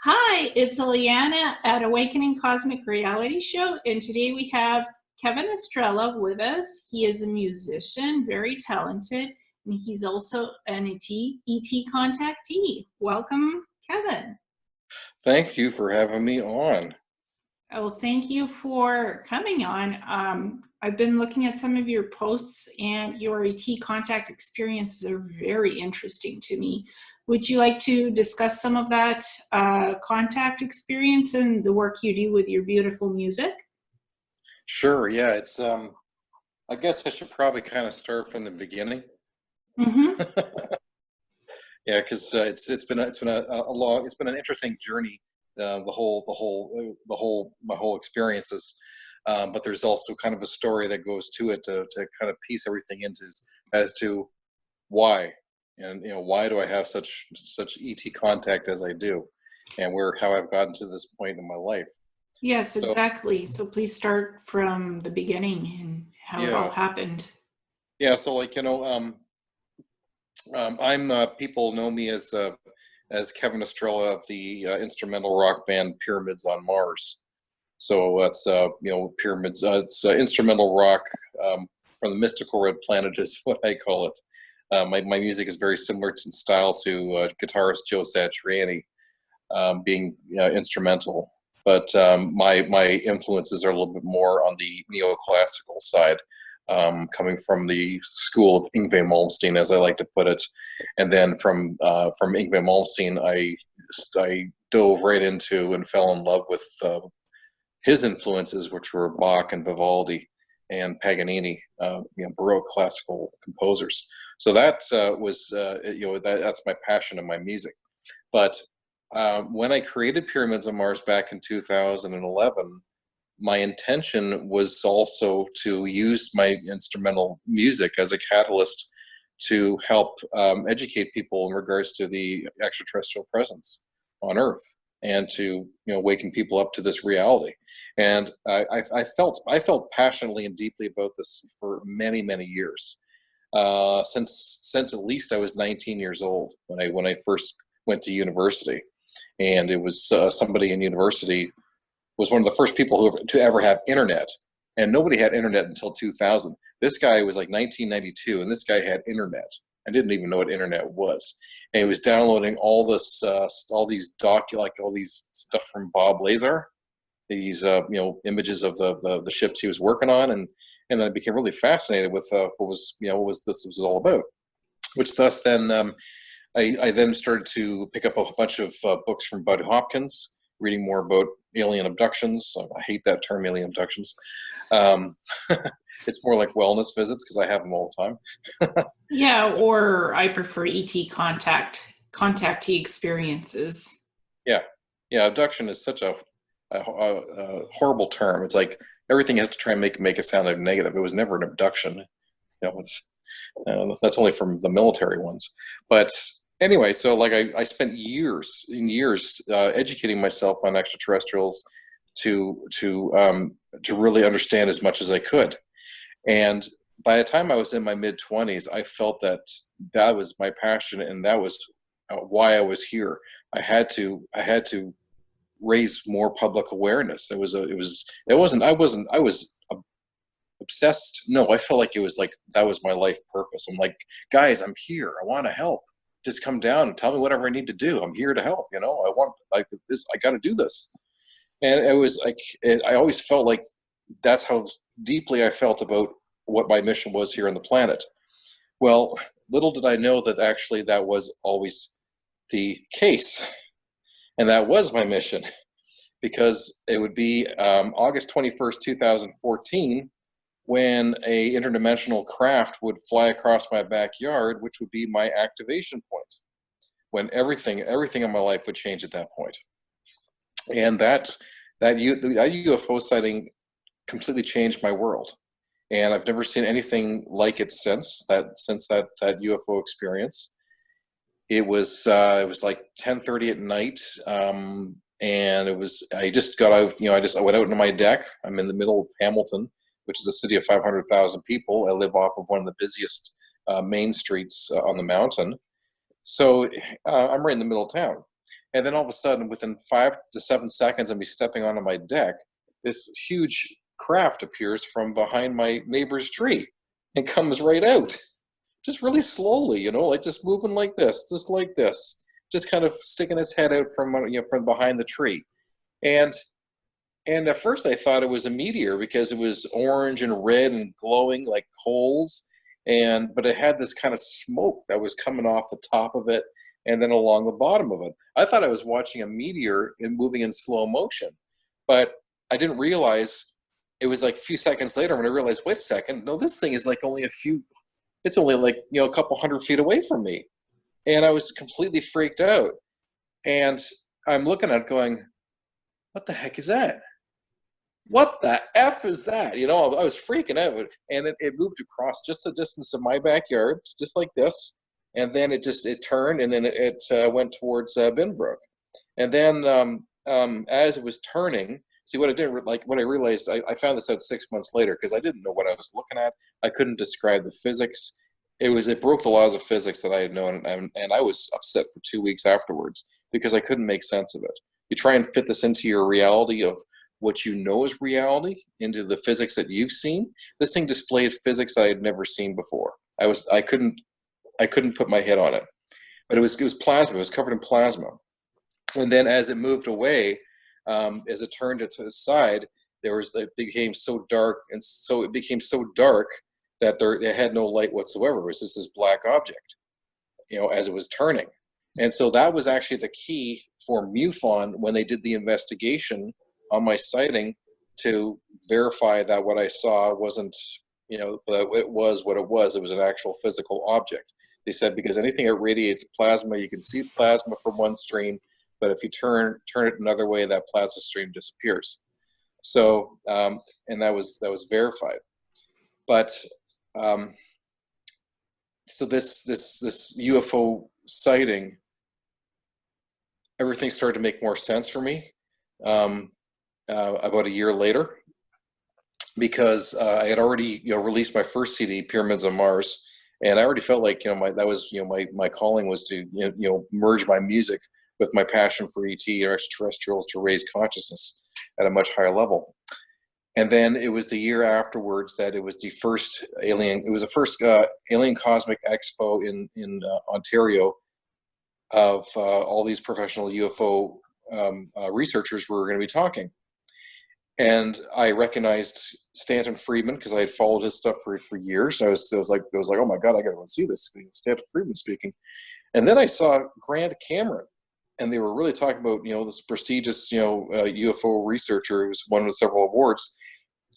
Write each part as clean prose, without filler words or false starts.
Hi, it's Ileana at Awakening Cosmic Reality Show, and today we have Kevin Estrella with us. He is a musician, very talented, and he's also an ET contactee. Welcome, Kevin. Thank you for having me on. Oh, thank you for coming on. I've been looking at some of your posts, and your ET contact experiences are very interesting to me. Would you like to discuss some of that contact experience and the work you do with your beautiful music? Sure, yeah, I guess I should probably kind of start from the beginning. Mm-hmm. Yeah, because it's been an interesting journey. My whole experiences. But there's also kind of a story that goes to it to kind of piece everything into as to why, and why do I have such ET contact as I do, and how I've gotten to this point in my life. Yes, So exactly. So please start from the beginning and how it all yeah, happened. yeah. So people know me as Kevin Estrella of the instrumental rock band Pyramids on Mars. So that's Pyramids. It's instrumental rock from the mystical red planet is what I call it. My music is very similar in style to guitarist Joe Satriani, being instrumental, but my influences are a little bit more on the neoclassical side, coming from the school of Yngwie Malmsteen, as I like to put it. And then from Yngwie Malmsteen, I dove right into and fell in love with his influences, which were Bach and Vivaldi and Paganini, Baroque classical composers. So that that's my passion in my music. But when I created Pyramids on Mars back in 2011, my intention was also to use my instrumental music as a catalyst to help educate people in regards to the extraterrestrial presence on Earth, and to waken people up to this reality. And I felt passionately and deeply about this for many years, since at least I was 19 years old when I first went to university. And it was somebody in university was one of the first people to ever have internet, and nobody had internet until 2000. This guy was like 1992, and this guy had internet. I didn't even know what internet was, and he was downloading all this, all these all these stuff from Bob Lazar, these images of the ships he was working on, and I became really fascinated with what was this was all about. Which thus then I then started to pick up a bunch of books from Bud Hopkins, reading more about alien abductions. I hate that term, alien abductions. Um, it's more like wellness visits because I have them all the time. Yeah, or I prefer contactee experiences. Yeah, yeah. Abduction is such a horrible term. It's like everything has to try and make it sound like negative. It was never an abduction. That's only from the military ones. But anyway, so like I spent years and years educating myself on extraterrestrials to really understand as much as I could. And by the time I was in my mid-20s, I felt that that was my passion, and that was why I was here. I had to raise more public awareness. I was obsessed. No, I felt like it was like that was my life purpose. I'm like, guys, I'm here. I want to help. Just come down and tell me whatever I need to do. I'm here to help. I want like this. I got to do this. And it was like I always felt like that's how deeply I felt about what my mission was here on the planet. Well, little did I know that actually that was always the case, and that was my mission, because it would be August 21st, 2014, when a interdimensional craft would fly across my backyard, which would be my activation point, when everything in my life would change at that point. And that UFO sighting completely changed my world, and I've never seen anything like it since that UFO experience. It was like 10:30 at night, and I just got out. I went out into my deck. I'm in the middle of Hamilton, which is a city of 500,000 people. I live off of one of the busiest main streets on the mountain, so I'm right in the middle of town. And then all of a sudden, within 5 to 7 seconds of me stepping onto my deck, this huge craft appears from behind my neighbor's tree and comes right out, just really slowly, like just moving like this, just kind of sticking its head out from from behind the tree. And at first I thought it was a meteor because it was orange and red and glowing like coals, but it had this kind of smoke that was coming off the top of it and then along the bottom of it. I thought I was watching a meteor moving in slow motion, but I didn't realize it was like a few seconds later when I realized, wait a second, no, this thing is like it's only like, a couple 100 feet away from me. And I was completely freaked out. And I'm looking at it going, what the heck is that? What the F is that? I was freaking out. And it moved across just the distance of my backyard, just like this. And then it turned, and then it went towards Binbrook. And then as it was turning, see what I realized, I found this out 6 months later because I didn't know what I was looking at. I couldn't describe the physics. It broke the laws of physics that I had known, and I was upset for 2 weeks afterwards because I couldn't make sense of it. You try and fit this into your reality of what you know is reality into the physics that you've seen. This thing displayed physics I had never seen before. I couldn't put my head on it. But it was plasma. It was covered in plasma. And then as it moved away, as it turned it to the side, it became so dark, and so it became so dark that it had no light whatsoever. It was just this black object, as it was turning. And so that was actually the key for MUFON when they did the investigation on my sighting to verify that what I saw wasn't, it was what it was. It was an actual physical object. They said because anything that radiates plasma, you can see plasma from one stream, but if you turn it another way, that plasma stream disappears. So, and that was verified. But so this UFO sighting, everything started to make more sense for me about a year later, because I had already released my first CD, Pyramids on Mars, and I already felt like my calling was to merge my music with my passion for ET or extraterrestrials to raise consciousness at a much higher level. And then it was the year afterwards that it was the first alien cosmic expo in Ontario of all these professional UFO researchers were going to be talking. And I recognized Stanton Friedman because I had followed his stuff for years. I was like, oh my God, I got to go see this. Stanton Friedman speaking. And then I saw Grant Cameron, and they were really talking about, this prestigious, UFO researcher who's won several awards.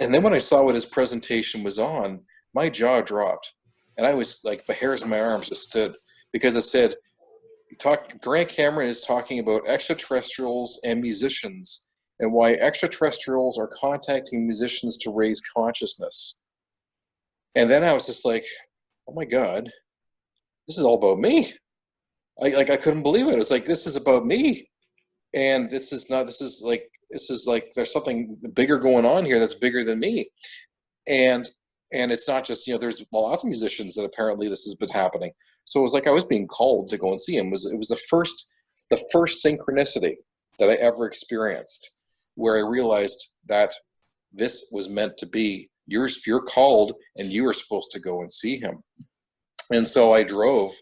And then when I saw what his presentation was on, my jaw dropped. And I was like, the hairs on my arms just stood, because it said, Grant Cameron is talking about extraterrestrials and musicians and why extraterrestrials are contacting musicians to raise consciousness. And then I was just like, oh my God, this is all about me. I couldn't believe it. It was like, this is about me. And this is like there's something bigger going on here that's bigger than me. And it's not just, there's lots of musicians that apparently this has been happening. So it was like I was being called to go and see him. It was the first synchronicity that I ever experienced, where I realized that this was meant to be. You're called, and you are supposed to go and see him. And so I drove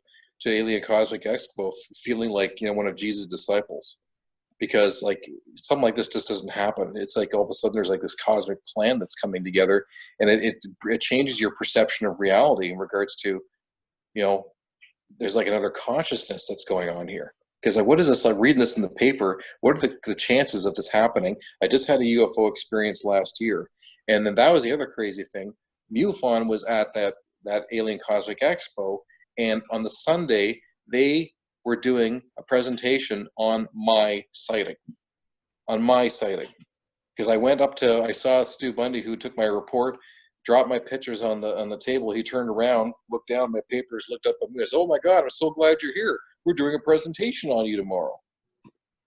to Alien Cosmic Expo feeling like, one of Jesus' disciples, because like something like this just doesn't happen. It's like all of a sudden there's like this cosmic plan that's coming together, and it changes your perception of reality in regards to, there's like another consciousness that's going on here. Because like, what is this? Like reading this in the paper, what are the chances of this happening? I just had a UFO experience last year. And then that was the other crazy thing. MUFON was at that Alien Cosmic Expo, and on the Sunday, they were doing a presentation on my sighting. Because I saw Stu Bundy, who took my report, dropped my pictures on the table. He turned around, looked down at my papers, looked up at me, and said, oh my God, I'm so glad you're here. We're doing a presentation on you tomorrow.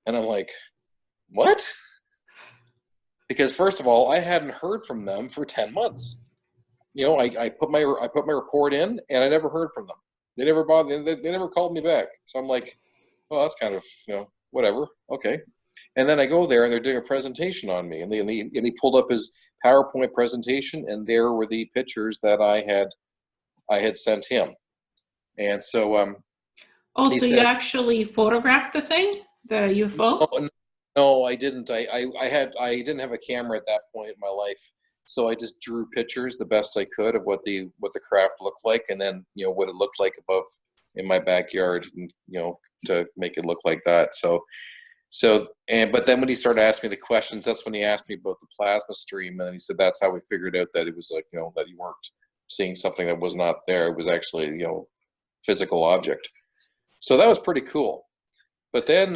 And I'm like, what? Because first of all, I hadn't heard from them for 10 months. I put my report in, and I never heard from them. They never bothered. They never called me back. So I'm like, well, that's kind of, whatever, okay. And then I go there, and they're doing a presentation on me, and he pulled up his PowerPoint presentation, and there were the pictures that I had sent him. And so Oh, he so you said, actually photographed the thing, the UFO? "No, no, I didn't. I didn't have a camera at that point in my life, so I just drew pictures the best I could of what the craft looked like, and then what it looked like above in my backyard, and to make it look like that. But then when he started asking me the questions, that's when he asked me about the plasma stream, and he said that's how we figured out that it was like that you weren't seeing something that was not there. It was actually physical object. So that was pretty cool. But then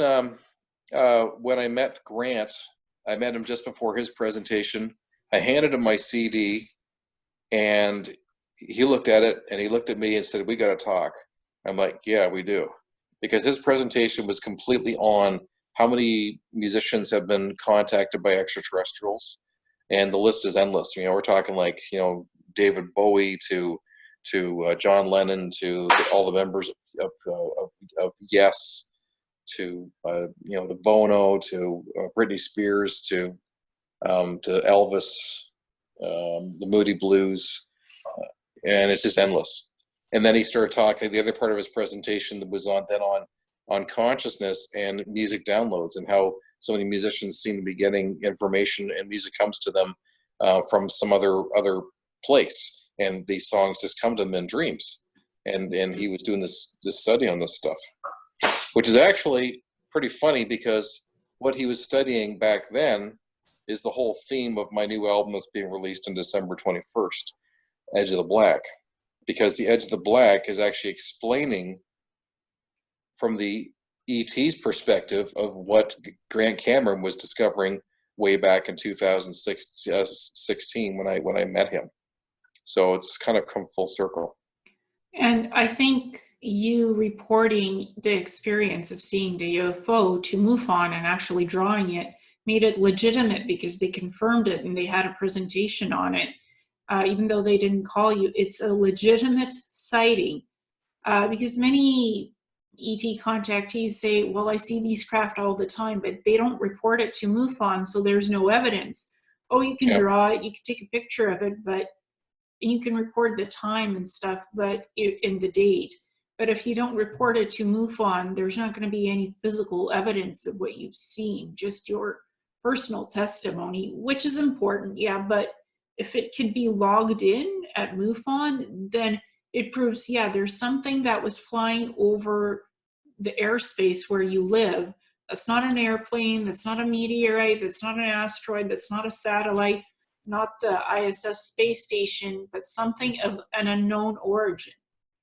when I met Grant, I met him just before his presentation. I handed him my CD, and he looked at it, and he looked at me and said, "We got to talk." I'm like, "Yeah, we do," because his presentation was completely on how many musicians have been contacted by extraterrestrials, and the list is endless. We're talking like David Bowie to John Lennon to all the members of Yes, to to Bono, to Britney Spears, to Elvis, the Moody Blues, and it's just endless. And then he started talking. The other part of his presentation that was on consciousness and music downloads, and how so many musicians seem to be getting information and music comes to them from some other place, and these songs just come to them in dreams. And he was doing this study on this stuff, which is actually pretty funny, because what he was studying back then is the whole theme of my new album that's being released on December 21st, Edge of the Black, because the Edge of the Black is actually explaining from the ET's perspective of what Grant Cameron was discovering way back in 2016 when I met him. So it's kind of come full circle. And I think you reporting the experience of seeing the UFO to MUFON and actually drawing it made it legitimate, because they confirmed it and they had a presentation on it. Even though they didn't call you, it's a legitimate sighting. Because many ET contactees say, well, I see these craft all the time, but they don't report it to MUFON, so there's no evidence. Oh, you can draw it, you can take a picture of it, but you can record the time and stuff, but in the date. But if you don't report it to MUFON, there's not going to be any physical evidence of what you've seen, just your personal testimony, which is important, yeah. But if it could be logged in at MUFON, then it proves, yeah, there's something that was flying over the airspace where you live. That's not an airplane, that's not a meteorite, that's not an asteroid, that's not a satellite, not the ISS space station, but something of an unknown origin,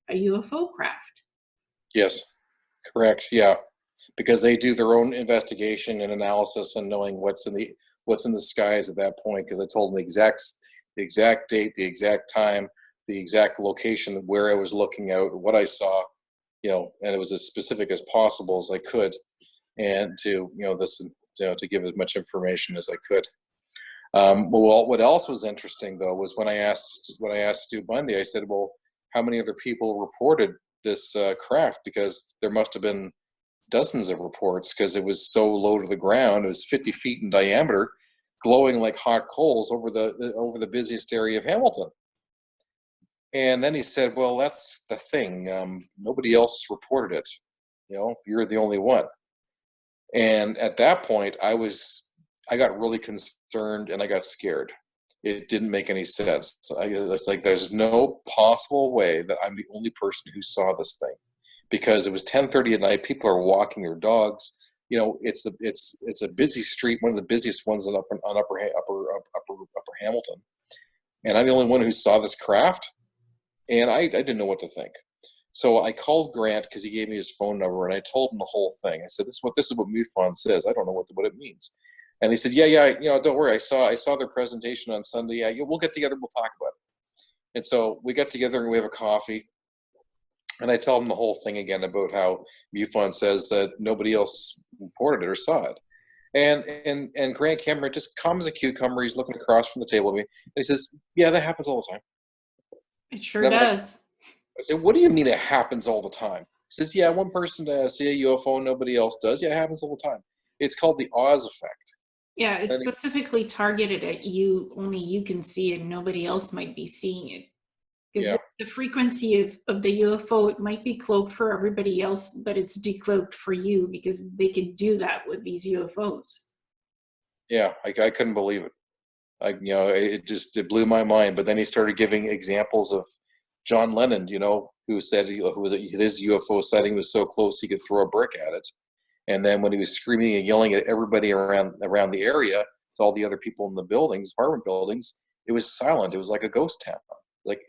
a UFO craft. Yes, correct. Yeah, because they do their own investigation and analysis and knowing what's in the skies at that point. Because I told them the exact date, the exact time, the exact location where I was looking out, what I saw, and it was as specific as possible as I could, and to to give as much information as I could. Well, what else was interesting though was when I asked Stu Bundy, I said, well, how many other people reported this craft? Because there must have been dozens of reports, because it was so low to the ground. It was 50 feet in diameter, glowing like hot coals over the busiest area of Hamilton. And then he said, well, that's the thing. Nobody else reported it. You're the only one. And at that point, I got really concerned and I got scared. It didn't make any sense. It's like, there's no possible way that I'm the only person who saw this thing, because it was 10:30 at night. People are walking their dogs. It's a busy street, one of the busiest ones in upper Hamilton. And I'm the only one who saw this craft, and I didn't know what to think. So I called Grant, because he gave me his phone number, and I told him the whole thing. I said, this is what MUFON says. I don't know what it means. And he said, yeah, don't worry. I saw their presentation on Sunday. Yeah, we'll get together. We'll talk about it. And so we got together and we have a coffee. And I tell him the whole thing again about how MUFON says that nobody else reported it or saw it. And Grant Cameron, just calm as a cucumber, he's looking across from the table at me, and he says, yeah, that happens all the time. It sure does. I said, what do you mean it happens all the time? Says, yeah, one person see a UFO, nobody else does. Yeah, it happens all the time. It's called the Oz effect. Yeah, it's And specifically targeted at you. Only you can see it, and nobody else might be seeing it. Because yeah, the frequency of the UFO, it might be cloaked for everybody else, but it's decloaked for you because they can do that with these UFOs. yeah, I couldn't believe it. It blew my mind. But then he started giving examples of John Lennon, who said his UFO sighting was so close he could throw a brick at it. And then when he was screaming and yelling at everybody around the area, to all the other people in the buildings, apartment buildings, it was silent. It was like a ghost town.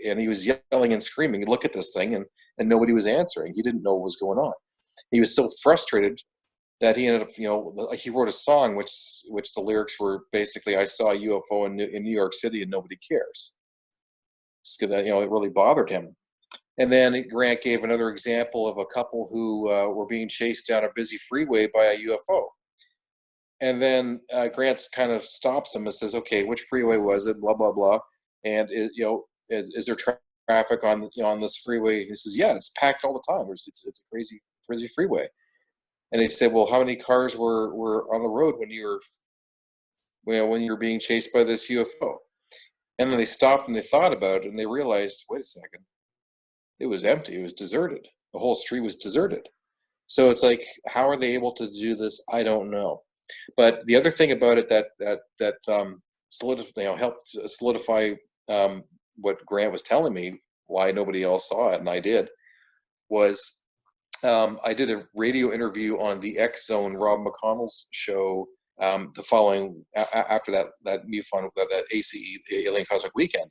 And he was yelling and screaming, look at this thing, and nobody was answering. He didn't know what was going on. He was so frustrated that he ended up, he wrote a song which the lyrics were basically, I saw a UFO in New York City and nobody cares. So that, it really bothered him. And then Grant gave another example of a couple who were being chased down a busy freeway by a UFO. And then Grant kind of stops him and says, okay, which freeway was it? Blah, blah, blah. And, is there traffic on this freeway? He says, yeah, it's packed all the time. It's a crazy freeway. And he said, well, how many cars were on the road when you were being chased by this UFO? And then they stopped and they thought about it and they realized, wait a second, it was empty. It was deserted. The whole street was deserted. So it's like, how are they able to do this? I don't know. But the other thing about it that helped solidify what Grant was telling me, why nobody else saw it, and I did, was I did a radio interview on the X Zone, Rob McConnell's show, the following after that MUFON, that ACE, Alien Cosmic Weekend.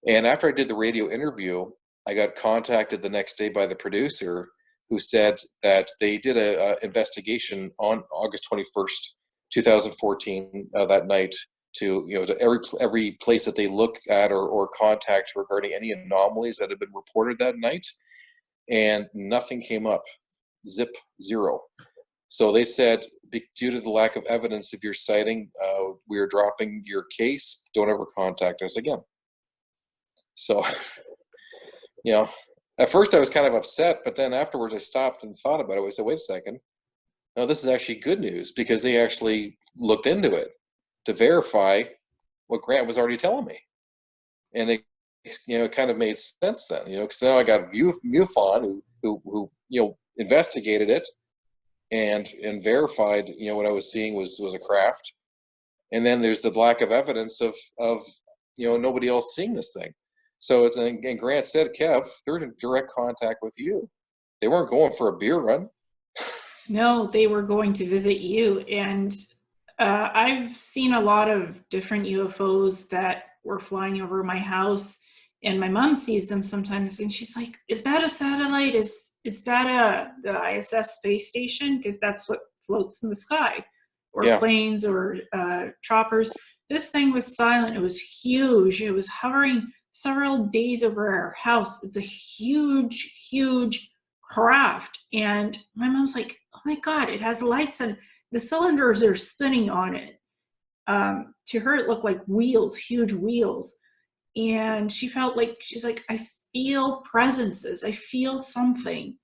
And after I did the radio interview, I got contacted the next day by the producer, who said that they did a investigation on August 21st, 2014, that night, to every place that they look at or contact regarding any anomalies that had been reported that night, and nothing came up. Zip, zero. So they said, due to the lack of evidence of your sighting, we are dropping your case. Don't ever contact us again. So, at first I was kind of upset, but then afterwards I stopped and thought about it. I said, wait a second. No, this is actually good news, because they actually looked into it to verify what Grant was already telling me. And it kind of made sense then, because now I got MUFON who investigated it and verified, what I was seeing was a craft. And then there's the lack of evidence of nobody else seeing this thing. So and Grant said, Kev, they're in direct contact with you. They weren't going for a beer run. No, they were going to visit you. And I've seen a lot of different UFOs that were flying over my house, and my mom sees them sometimes, and she's like, is that a satellite? Is that the ISS space station? Because that's what floats in the sky, or Yeah. planes, or choppers. This thing was silent. It was huge. It was hovering several days over our house. It's a huge craft. And my mom's like, oh my God, it has lights and the cylinders are spinning on it. To her, it looked like wheels, huge wheels. And she's like, I feel presences. I feel something.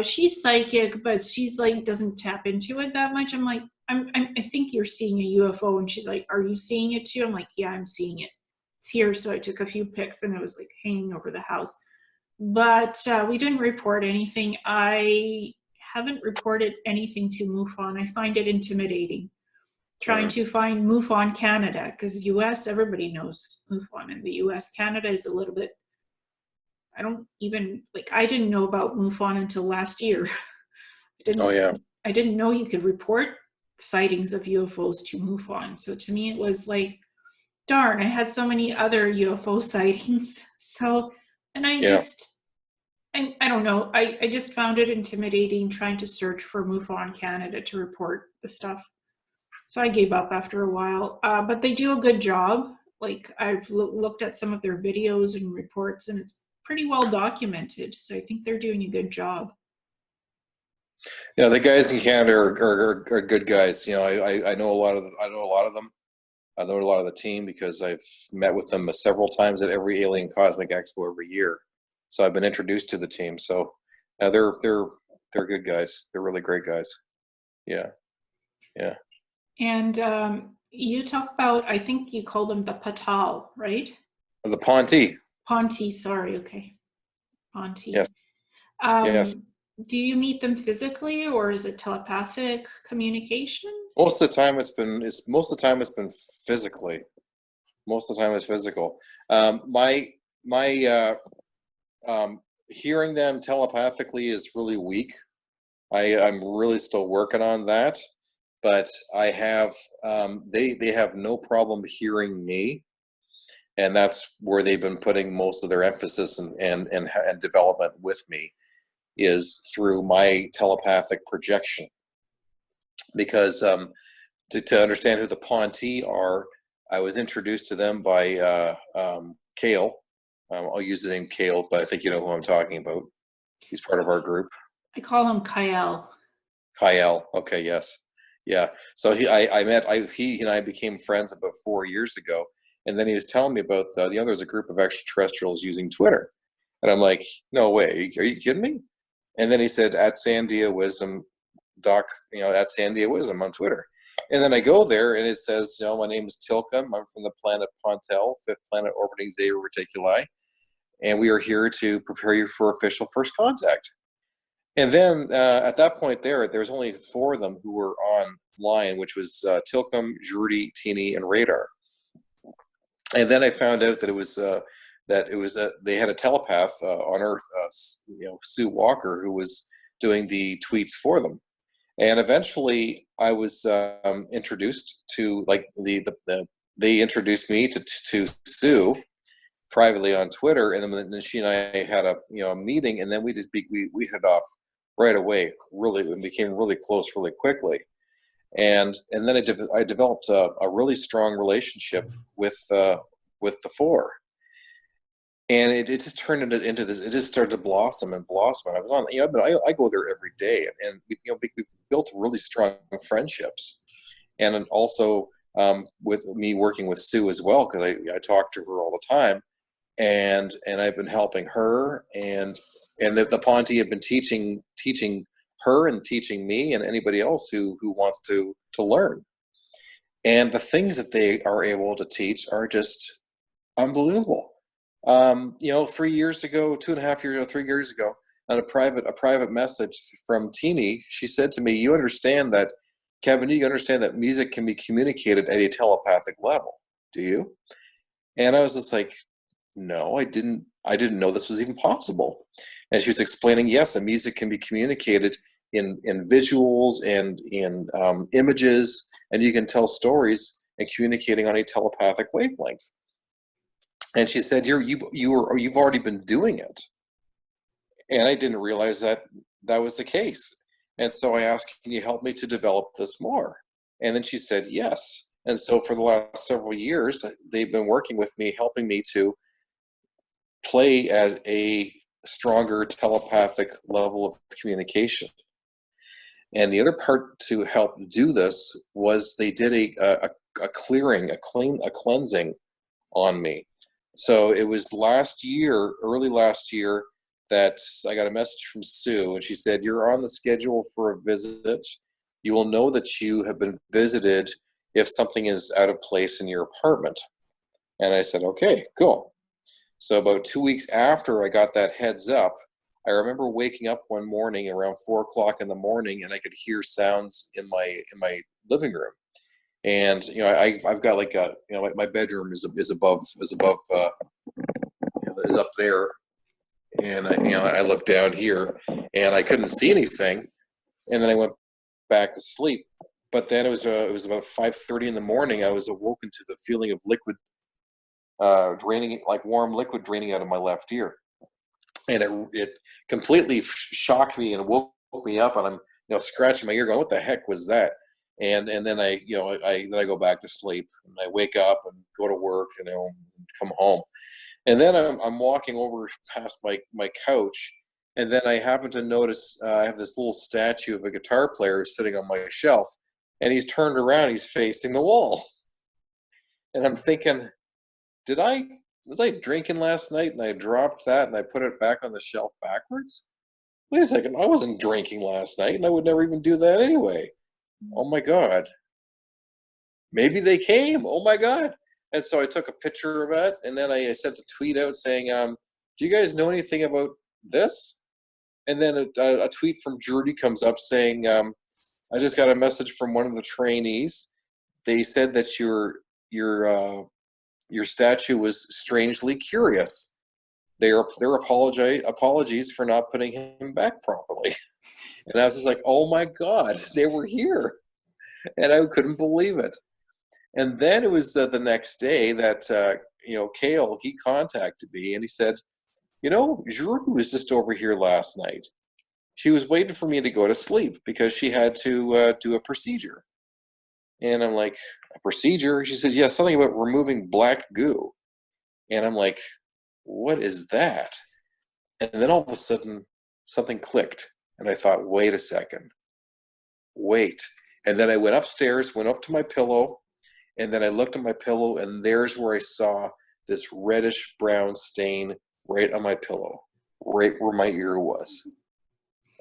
She's psychic, but she's like, doesn't tap into it that much. I'm like, I think you're seeing a UFO. And she's like, are you seeing it too? I'm like, yeah, I'm seeing it. It's here. So I took a few pics and it was like hanging over the house. But we didn't report anything. I haven't reported anything to MUFON. I find it intimidating trying to find MUFON Canada, because US, everybody knows MUFON. In the US, Canada is a little bit, I didn't know about MUFON until last year. Oh yeah. I didn't know you could report sightings of UFOs to MUFON. So to me, it was like, darn, I had so many other UFO sightings. So, and I don't know. I just found it intimidating trying to search for MUFON Canada to report the stuff. So I gave up after a while. But they do a good job. Like I've looked at some of their videos and reports, and it's pretty well documented. So I think they're doing a good job. Yeah, the guys in Canada are good guys. I know a lot of them. I know a lot of the team because I've met with them several times at every Alien Cosmic Expo every year. So I've been introduced to the team. So They're good guys. They're really great guys. Yeah, yeah. And you talk about, I think you call them the Patal, right? The Ponti. Ponti, sorry, okay. Yes, Ponti. yes. Do you meet them physically or is it telepathic communication? Most of the time most of the time it's been physically. Most of the time it's physical. My hearing them telepathically is really weak. I'm really still working on that, but I have they have no problem hearing me, and that's where they've been putting most of their emphasis and development with me is through my telepathic projection. Because to understand who the Ponti are, I was introduced to them by Kale. I'll use the name Kale, but I think you know who I'm talking about. He's part of our group. I call him Kyle. Kyle. Okay, yes. Yeah. So he and I became friends about 4 years ago. And then he was telling me about, there's a group of extraterrestrials using Twitter. And I'm like, no way. Are you kidding me? And then he said, at Sandia Wisdom, at Sandia Wisdom on Twitter. And then I go there and it says, my name is Tilcum. I'm from the planet Pontel, fifth planet orbiting Zeta Reticuli. And we are here to prepare you for official first contact. And then at that point there's only four of them who were online, which was Tilcum, Drudy, Teeny, and Radar. And then I found out that they had a telepath on Earth, Sue Walker, who was doing the tweets for them. And eventually, I was introduced to they introduced me to Sue privately on Twitter, and then she and I had a meeting, and then we hit off right away. Really, we became really close really quickly, and then I developed a really strong relationship with the four. And it just turned into this. It just started to blossom and blossom. And I was on, but I go there every day, and we've built really strong friendships. And then also with me working with Sue as well, because I talk to her all the time, and I've been helping her, and the Ponti have been teaching her and teaching me and anybody else who wants to learn. And the things that they are able to teach are just unbelievable. 3 years ago, 2.5 years, 3 years ago, on a private message from Teeny, she said to me, "You understand that, Kevin? You understand that music can be communicated at a telepathic level, do you?" And I was just like, "No, I didn't. I didn't know this was even possible." And she was explaining, yes, and music can be communicated in visuals and in images, and you can tell stories and communicating on a telepathic wavelength. And she said, you've already been doing it. And I didn't realize that was the case. And so I asked, can you help me to develop this more? And then she said, yes. And so for the last several years, they've been working with me, helping me to play at a stronger telepathic level of communication. And the other part to help do this was they did a clearing, a cleansing on me. So it was early last year, that I got a message from Sue, and she said, "You're on the schedule for a visit. You will know that you have been visited if something is out of place in your apartment." And I said, "Okay, cool." So about 2 weeks after I got that heads up, I remember waking up one morning around 4 o'clock in the morning, and I could hear sounds in my living room. And I've got like my bedroom is above is up there, and I looked down here, and I couldn't see anything, and then I went back to sleep. But then it was about 5:30 in the morning. I was awoken to the feeling of liquid draining, like warm liquid draining out of my left ear, and it completely shocked me and woke me up, and I'm scratching my ear, going, "What the heck was that?" And then I go back to sleep, and I wake up and go to work, and come home, and then I'm walking over past my couch, and then I happen to notice I have this little statue of a guitar player sitting on my shelf, and he's turned around, he's facing the wall, and I'm thinking, was I drinking last night and I dropped that and I put it back on the shelf backwards? wait a second, I wasn't drinking last night, and I would never even do that anyway. Oh my God. Maybe they came. Oh my God. And so I took a picture of it, and then I sent a tweet out saying, do you guys know anything about this? And then a tweet from Judy comes up saying, I just got a message from one of the trainees. They said that your statue was strangely curious. Their apologies for not putting him back properly. And I was just like, oh my God, they were here. And I couldn't believe it. And then it was the next day that, Kale, he contacted me and he said, Judy was just over here last night. She was waiting for me to go to sleep because she had to do a procedure. And I'm like, a procedure? She says, yeah, something about removing black goo. And I'm like, what is that? And then all of a sudden, something clicked. And I thought, wait a second. Wait. And then I went upstairs, went up to my pillow, and then I looked at my pillow, and there's where I saw this reddish brown stain right on my pillow, right where my ear was.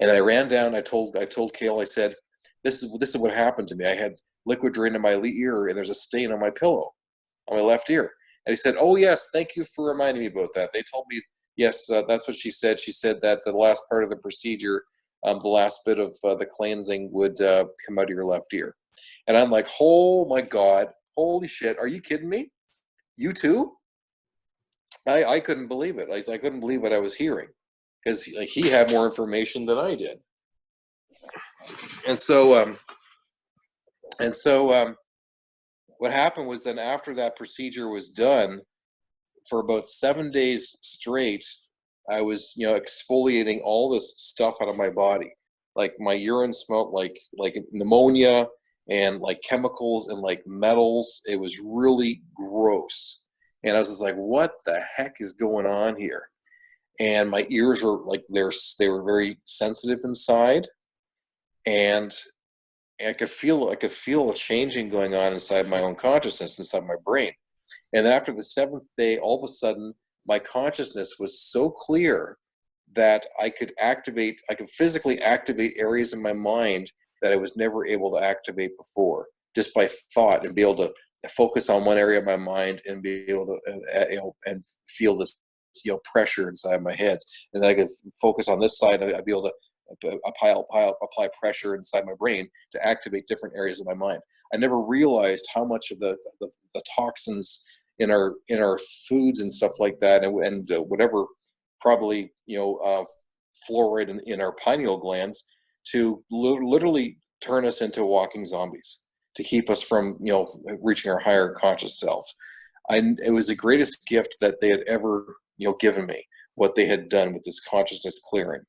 And I ran down. I told Kale. I said, "This is what happened to me. I had liquid drain in my ear, and there's a stain on my pillow, on my left ear." And he said, "Oh yes, thank you for reminding me about that." They told me, yes, that's what she said. She said that the last part of the procedure, the last bit of the cleansing would come out of your left ear. And I'm like, oh my God, holy shit, are you kidding me? You too? I couldn't believe it. I couldn't believe what I was hearing because he had more information than I did. And so what happened was then after that procedure was done, for about 7 days straight, I was, exfoliating all this stuff out of my body. Like my urine smelled like pneumonia and like chemicals and like metals. It was really gross. And I was just like, what the heck is going on here? And my ears were like, they were very sensitive inside. And I could feel a changing going on inside my own consciousness, inside my brain. And after the 7th day, all of a sudden, my consciousness was so clear that I could physically activate areas in my mind that I was never able to activate before, just by thought, and be able to focus on one area of my mind and be able to, and feel this, pressure inside my head. And then I could focus on this side, I'd be able to apply pressure inside my brain to activate different areas of my mind. I never realized how much of the toxins in our foods and stuff like that, and whatever, probably fluoride in our pineal glands, to literally turn us into walking zombies, to keep us from reaching our higher conscious self. It was the greatest gift that they had ever given me, what they had done with this consciousness clearing.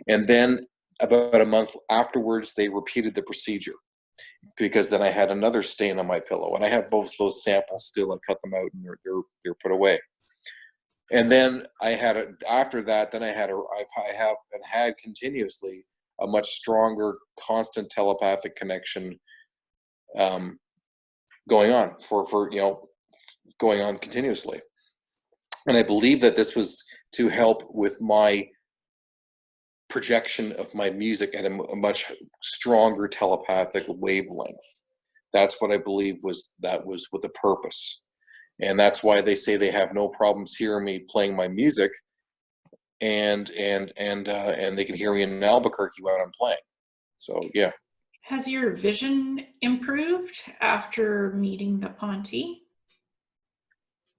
And then about a month afterwards, they repeated the procedure, because then I had another stain on my pillow, and I have both those samples still. I cut them out, and they're put away. And then after that, then I have and had continuously a much stronger, constant telepathic connection going on going on continuously. And I believe that this was to help with my projection of my music at a much stronger telepathic wavelength. That's what I believe was with the purpose. And that's why they say they have no problems hearing me playing my music, and they can hear me in Albuquerque when I'm playing. So yeah. Has your vision improved after meeting the Ponti?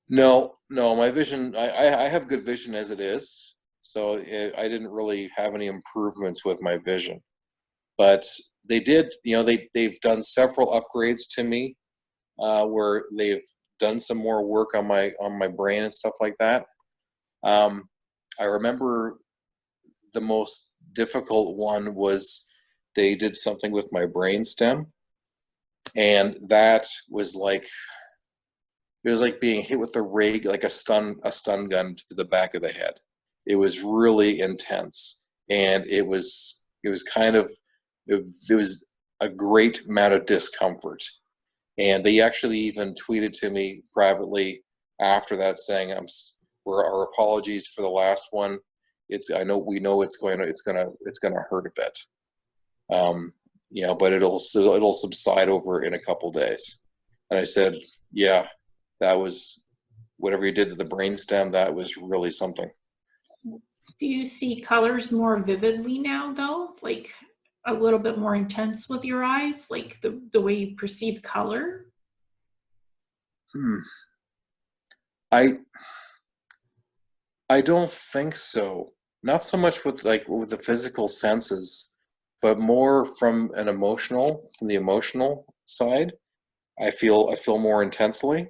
No, my vision, I have good vision as it is. So I didn't really have any improvements with my vision. But they did, they've done several upgrades to me, where they've done some more work on my brain and stuff like that. I remember the most difficult one was they did something with my brain stem, and that was like, it was like being hit with a ray, like a stun gun to the back of the head. It was really intense, and it was a great amount of discomfort. And they actually even tweeted to me privately after that saying, our apologies for the last one. we know it's gonna hurt a bit. But it'll subside over in a couple days. And I said, yeah, that was whatever you did to the brainstem. That was really something. Do you see colors more vividly now, though? Like a little bit more intense with your eyes, like the way you perceive color? I don't think so. Not so much with the physical senses, but more from the emotional side. I feel more intensely.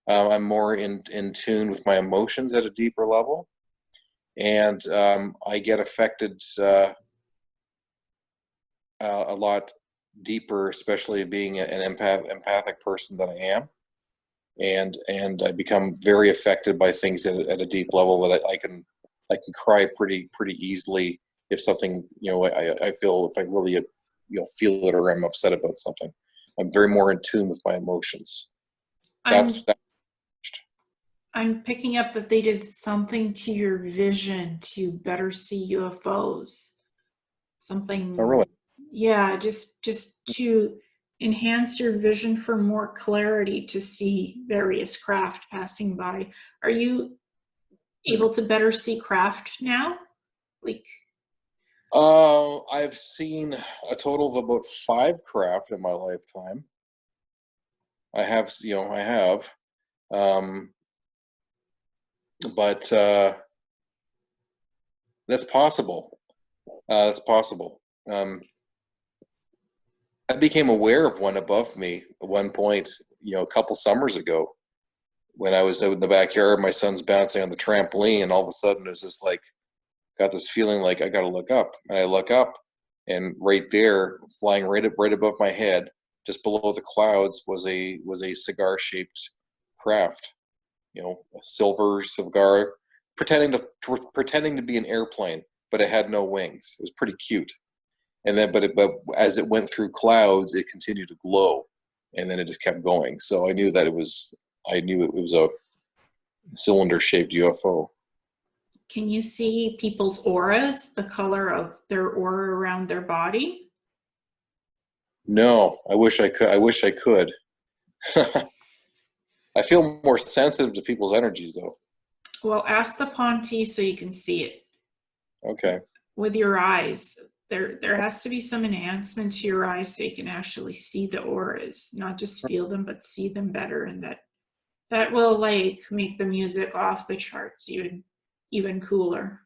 I'm more in tune with my emotions at a deeper level, and I get affected a lot deeper, especially being an empathic person that I am, and I become very affected by things at a deep level that I can cry pretty easily if something, I feel, if I really feel it or I'm upset about something. I'm very more in tune with my emotions. That's I'm picking up that they did something to your vision to better see UFOs. Something. oh, really. Yeah, just to enhance your vision for more clarity to see various craft passing by. Are you able to better see craft now? Like, I've seen a total of about 5 craft in my lifetime. I have, but that's possible. That's possible. I became aware of one above me at one point, a couple summers ago, when I was out in the backyard. My son's bouncing on the trampoline, and all of a sudden, it was just like, got this feeling like I got to look up. And I look up, and right there, flying right above my head, just below the clouds, was a cigar-shaped craft. A silver cigar, pretending to be an airplane, but it had no wings. It was pretty cute. And then, but as it went through clouds, it continued to glow, and then it just kept going. So I knew it was a cylinder-shaped UFO. can you see people's auras, the color of their aura around their body? No, I wish I could. I feel more sensitive to people's energies, though. Well, ask the Ponti so you can see it. Okay. With your eyes. There has to be some enhancement to your eyes so you can actually see the auras, not just feel them, but see them better. And that will like make the music off the charts even cooler.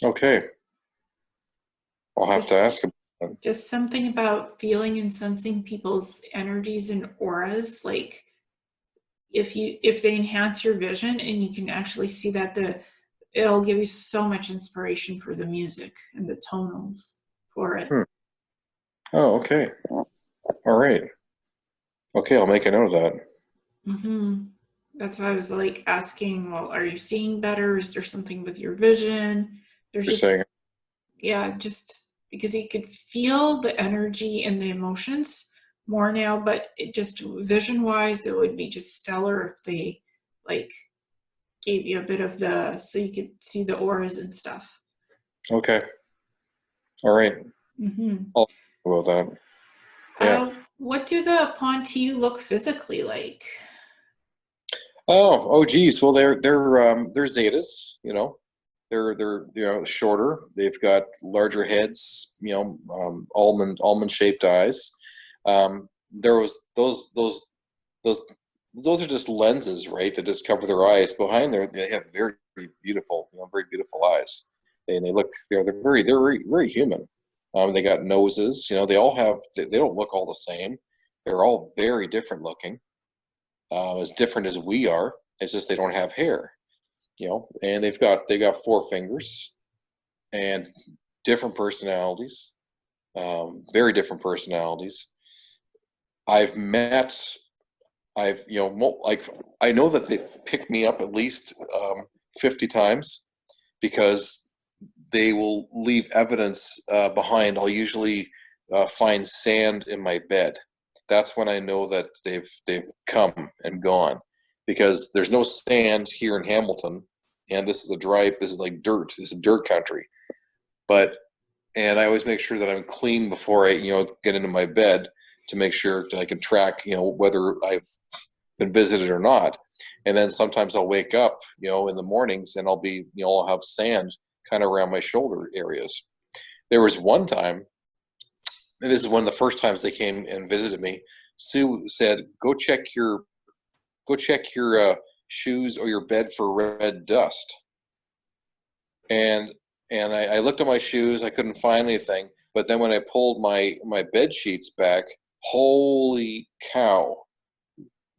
Okay. I'll have to ask about that. Just something about feeling and sensing people's energies and auras, like if they enhance your vision and you can actually see that, it'll give you so much inspiration for the music and the tonals for it. Oh, okay. All right. Okay, I'll make a note of that. That's why I was like asking, well, are you seeing better? Is there something with your vision? There's You're just, saying. yeah, just because you could feel the energy and the emotions more now, but it just vision wise, it would be just stellar if they like gave you a bit of so you could see the auras and stuff. Okay. All right. I'll think about that. Yeah. What do the Ponti look physically like? Oh, geez. Well, they're Zetas. They're shorter. They've got larger heads. Almond shaped eyes. There was those are just lenses, right? That just cover their eyes. Behind there, they have very beautiful, very beautiful eyes, and they're very human. They got noses. They all have. They don't look all the same. They're all very different looking. As different as we are. It's just they don't have hair, and they got 4 fingers and different personalities, very different personalities. I've I know that they pick me up at least 50 times because they will leave evidence behind. I'll usually find sand in my bed. That's when I know that they've come and gone, because there's no sand here in Hamilton, and this is like dirt. This is dirt country. And I always make sure that I'm clean before I, get into my bed to make sure that I can track, whether I've been visited or not. And then sometimes I'll wake up, in the mornings, and I'll have sand kind of around my shoulder areas. There was one time, and this is one of the first times they came and visited me. Sue said, "Go check your shoes or your bed for red dust." And I looked at my shoes. I couldn't find anything. But then when I pulled my bed sheets back, holy cow!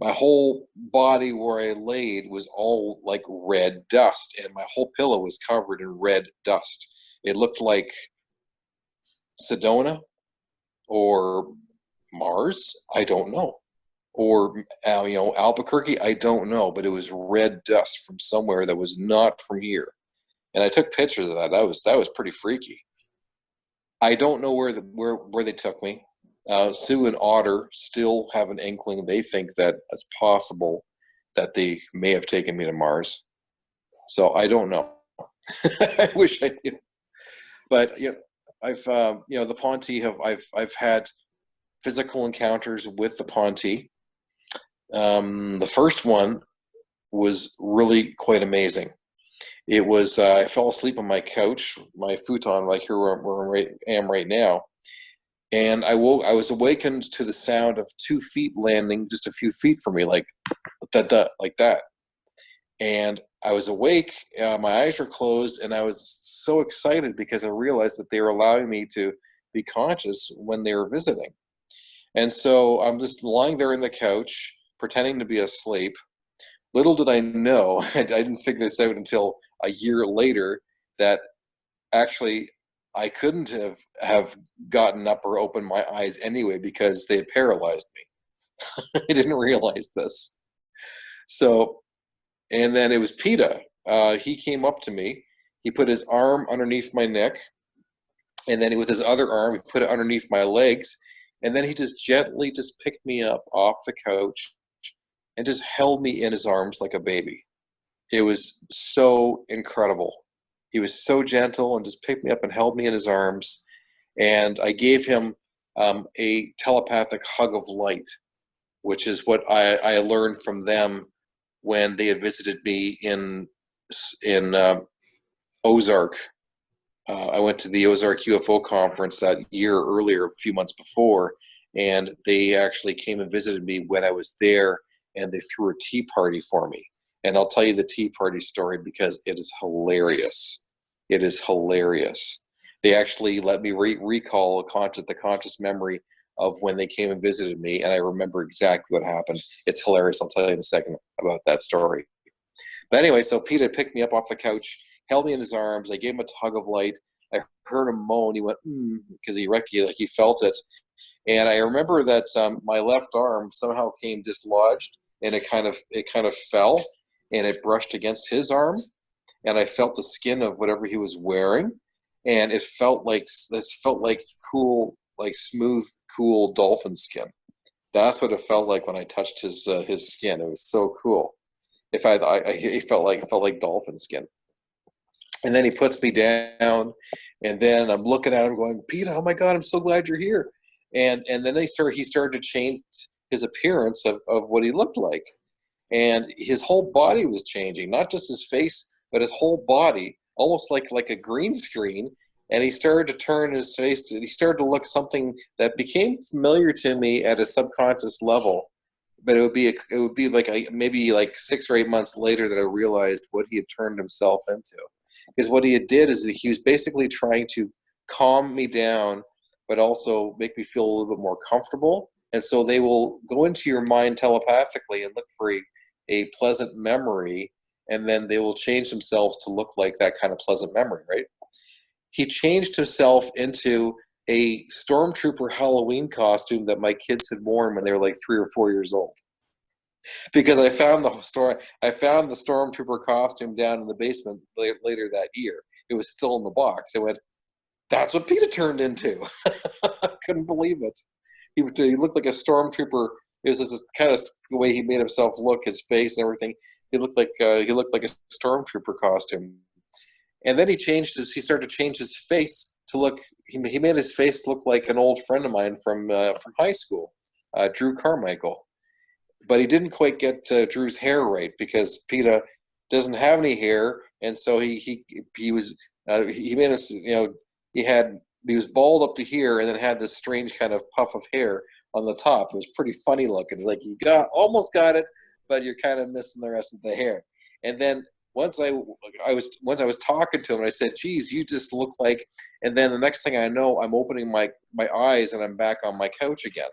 My whole body where I laid was all like red dust, and my whole pillow was covered in red dust. It looked like Sedona or Mars. I don't know. Or Albuquerque. I don't know. But it was red dust from somewhere that was not from here. And I took pictures of that. That was pretty freaky. I don't know where they took me. Sue and Otter still have an inkling. They think that it's possible that they may have taken me to Mars. So I don't know. I wish I knew. But I've the Ponti I've had physical encounters with the Ponti. The first one was really quite amazing. It was I fell asleep on my couch, my futon, like here where I am right now, and I was awakened to the sound of 2 feet landing just a few feet from me, like da like that. And I was awake, my eyes were closed, and I was so excited because I realized that they were allowing me to be conscious when they were visiting. And so I'm just lying there in the couch, pretending to be asleep. Little did I know, I didn't figure this out until a year later, that actually I couldn't have gotten up or opened my eyes anyway because they had paralyzed me. I didn't realize this. So, and then it was PETA. He came up to me. He put his arm underneath my neck, and then with his other arm, he put it underneath my legs, and then he just gently just picked me up off the couch and just held me in his arms like a baby. It was so incredible. He was so gentle and just picked me up and held me in his arms. And I gave him a telepathic hug of light, which is what I learned from them when they had visited me in Ozark. I went to the Ozark UFO conference that year earlier, a few months before, and they actually came and visited me when I was there, and they threw a tea party for me. And I'll tell you the tea party story because it is hilarious. It is hilarious. They actually let me recall the conscious memory of when they came and visited me, and I remember exactly what happened. It's hilarious. I'll tell you in a second about that story. But anyway, so Peter picked me up off the couch, held me in his arms. I gave him a tug of light. I heard him moan. He went, because he felt it. And I remember that my left arm somehow came dislodged, and it kind of fell, and it brushed against his arm, and I felt the skin of whatever he was wearing, and it felt like cool, like smooth, cool dolphin skin. That's what it felt like when I touched his skin. It was so cool. It felt like dolphin skin. And then he puts me down, and then I'm looking at him going, "Peter, oh my God, I'm so glad you're here." And then he started to change his appearance of what he looked like. And his whole body was changing, not just his face, but his whole body, almost like a green screen. And he started to turn his face, he started to look something that became familiar to me at a subconscious level. But it would be like maybe like 6 or 8 months later that I realized what he had turned himself into. Because what he did is that he was basically trying to calm me down, but also make me feel a little bit more comfortable. And so they will go into your mind telepathically and look for a pleasant memory, and then they will change themselves to look like that kind of pleasant memory, right? He changed himself into a stormtrooper Halloween costume that my kids had worn when they were like 3 or 4 years old. Because I found the stormtrooper costume down in the basement later that year. It was still in the box. I went, "That's what Peter turned into." I couldn't believe it. He looked like a stormtrooper. It was just kind of the way he made himself look, his face and everything. he looked like a stormtrooper costume. And then he started to change his face to look. He made his face look like an old friend of mine from high school, Drew Carmichael. But he didn't quite get Drew's hair right because PETA doesn't have any hair, and so he made us, he was bald up to here and then had this strange kind of puff of hair on the top. It was pretty funny looking. It's like almost got it, but you're kind of missing the rest of the hair. And then once I was talking to him, and I said, "Geez, you just look like," and then the next thing I know, I'm opening my eyes and I'm back on my couch again.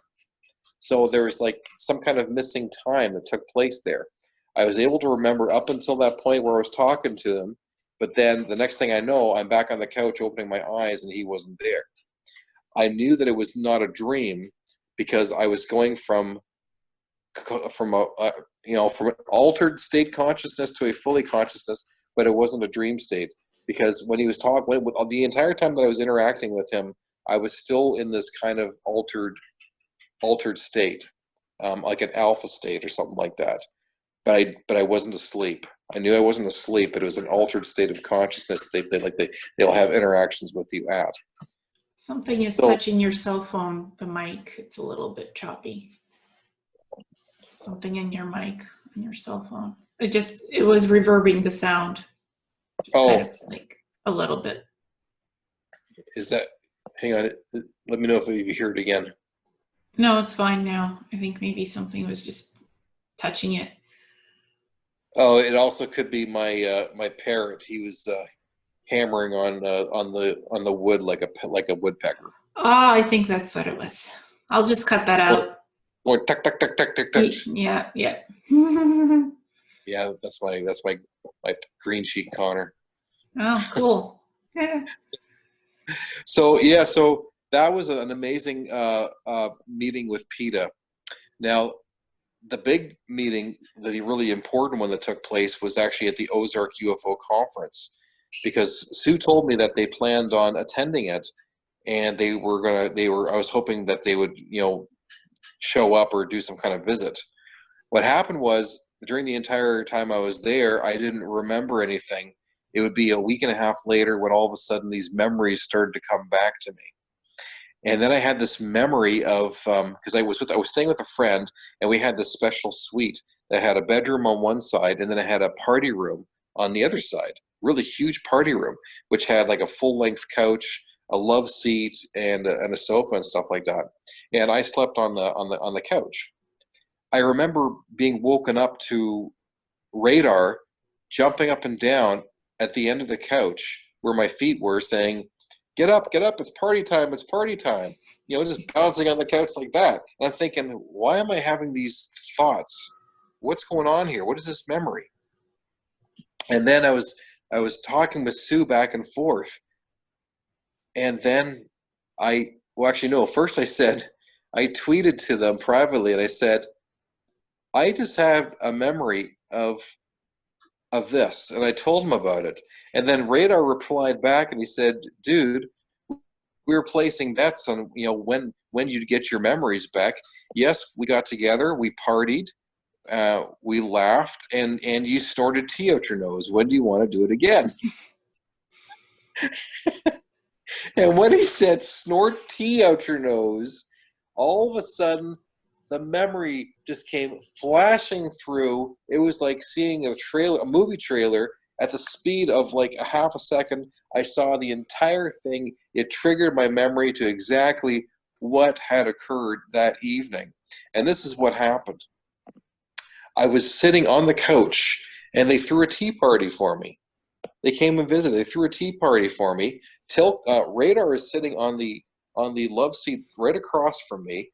So there was like some kind of missing time that took place there. I was able to remember up until that point where I was talking to him, but then the next thing I know, I'm back on the couch opening my eyes and he wasn't there. I knew that it was not a dream because I was going from an altered state consciousness to a fully consciousness, but it wasn't a dream state. Because when he was talking, the entire time that I was interacting with him, I was still in this kind of altered state, like an alpha state or something like that. But I wasn't asleep. I knew I wasn't asleep, but it was an altered state of consciousness. They'll have interactions with you at. Something is touching your cell phone, the mic. It's a little bit choppy. Something in your mic on your cell phone. It was reverbing the sound. Just kind of like a little bit. Is that? Hang on. Let me know if you hear it again. No, it's fine now. I think maybe something was just touching it. Oh, it also could be my my parrot. He was hammering on the wood like a woodpecker. Oh, I think that's what it was. I'll just cut that out. Or tuck tuck tuck tuck tuck tuck. Yeah. Yeah, that's my green sheet Connor. Oh, cool. So that was an amazing meeting with PETA. Now, the big meeting, the really important one that took place, was actually at the Ozark UFO conference, because Sue told me that they planned on attending it, and I was hoping that they would, show up or do some kind of visit. What happened was, during the entire time I was there, I didn't remember anything. It would be a week and a half later when all of a sudden these memories started to come back to me. And then I had this memory of, because I was staying with a friend, and we had this special suite that had a bedroom on one side, and then it had a party room on the other side. Really huge party room, which had like a full-length couch, a love seat, and a sofa and stuff like that. And I slept on the couch. I remember being woken up to radar jumping up and down at the end of the couch where my feet were, saying, get up, it's party time, just bouncing on the couch like that. And I'm thinking, why am I having these thoughts? What's going on here? What is this memory? And then I was talking with Sue back and forth. And then first I tweeted to them privately, and I said, I just have a memory of this. And I told him about it. And then Radar replied back, and he said, dude, we were placing bets on, when you'd get your memories back. Yes, we got together, we partied, we laughed, and you snorted tea out your nose. When do you want to do it again? And when he said snort tea out your nose, all of a sudden the memory just came flashing through. It was like seeing a movie trailer at the speed of like a half a second. I saw the entire thing. It triggered my memory to exactly what had occurred that evening. And this is what happened. I was sitting on the couch, and they threw a tea party for me. They came and visited. They threw a tea party for me. Radar is sitting on the love seat right across from me.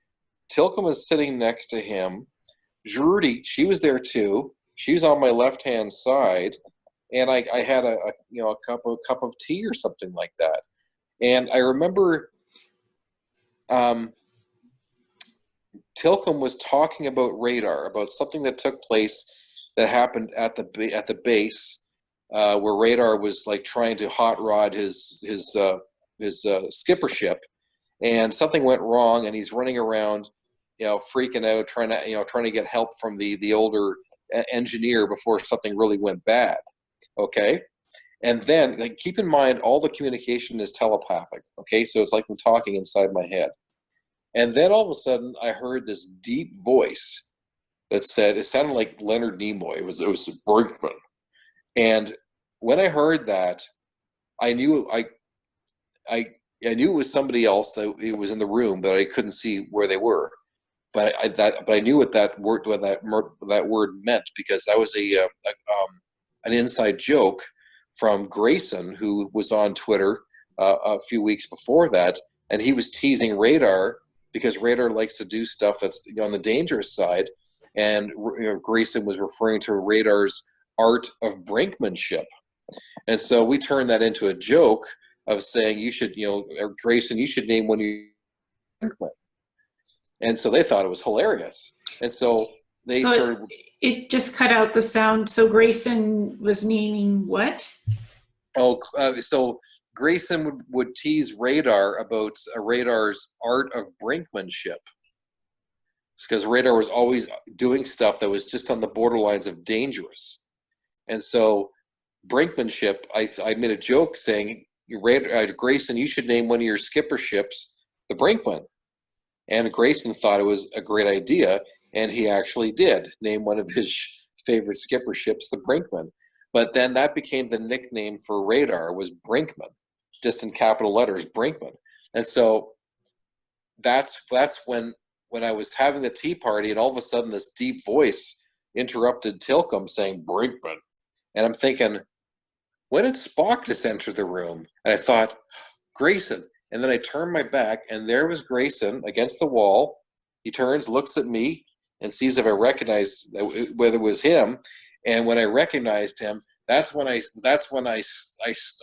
Tilcom was sitting next to him. Judy, she was there too. She was on my left-hand side. And I had a cup of tea or something like that. And I remember Tilcom was talking about Radar, about something that took place that happened at the base, where Radar was like trying to hot rod his skipper ship, and something went wrong, and he's running around, freaking out, trying to get help from the older engineer before something really went bad. Okay. And then, like, keep in mind, all the communication is telepathic. Okay. So it's like I'm talking inside my head. And then all of a sudden, I heard this deep voice that said, it sounded like Leonard Nimoy. It was Brinkman. And when I heard that, I knew I knew it was somebody else that it was in the room, but I couldn't see where they were. But I knew what that word meant, because that was an inside joke from Grayson, who was on Twitter a few weeks before that, and he was teasing Radar because Radar likes to do stuff that's on the dangerous side, and Grayson was referring to Radar's art of brinkmanship, and so we turned that into a joke of saying, you should, Grayson, you should name one of your brinkmen. And so they thought it was hilarious, and so they started. It just cut out the sound. So Grayson was naming what? So Grayson would tease Radar about Radar's art of brinkmanship, because Radar was always doing stuff that was just on the borderlines of dangerous. And so brinkmanship, I made a joke saying, Grayson, you should name one of your skipper ships the Brinkman. And Grayson thought it was a great idea, and he actually did name one of his favorite skipper ships the Brinkman. But then that became the nickname for Radar, was Brinkman, just in capital letters, Brinkman. And so that's when I was having the tea party, and all of a sudden this deep voice interrupted Tilcom saying Brinkman. And I'm thinking, when did Spock just enter the room? And I thought, Grayson. And then I turned my back, and there was Grayson against the wall. He turns, looks at me, and sees if I recognized whether it was him. And when I recognized him, that's when I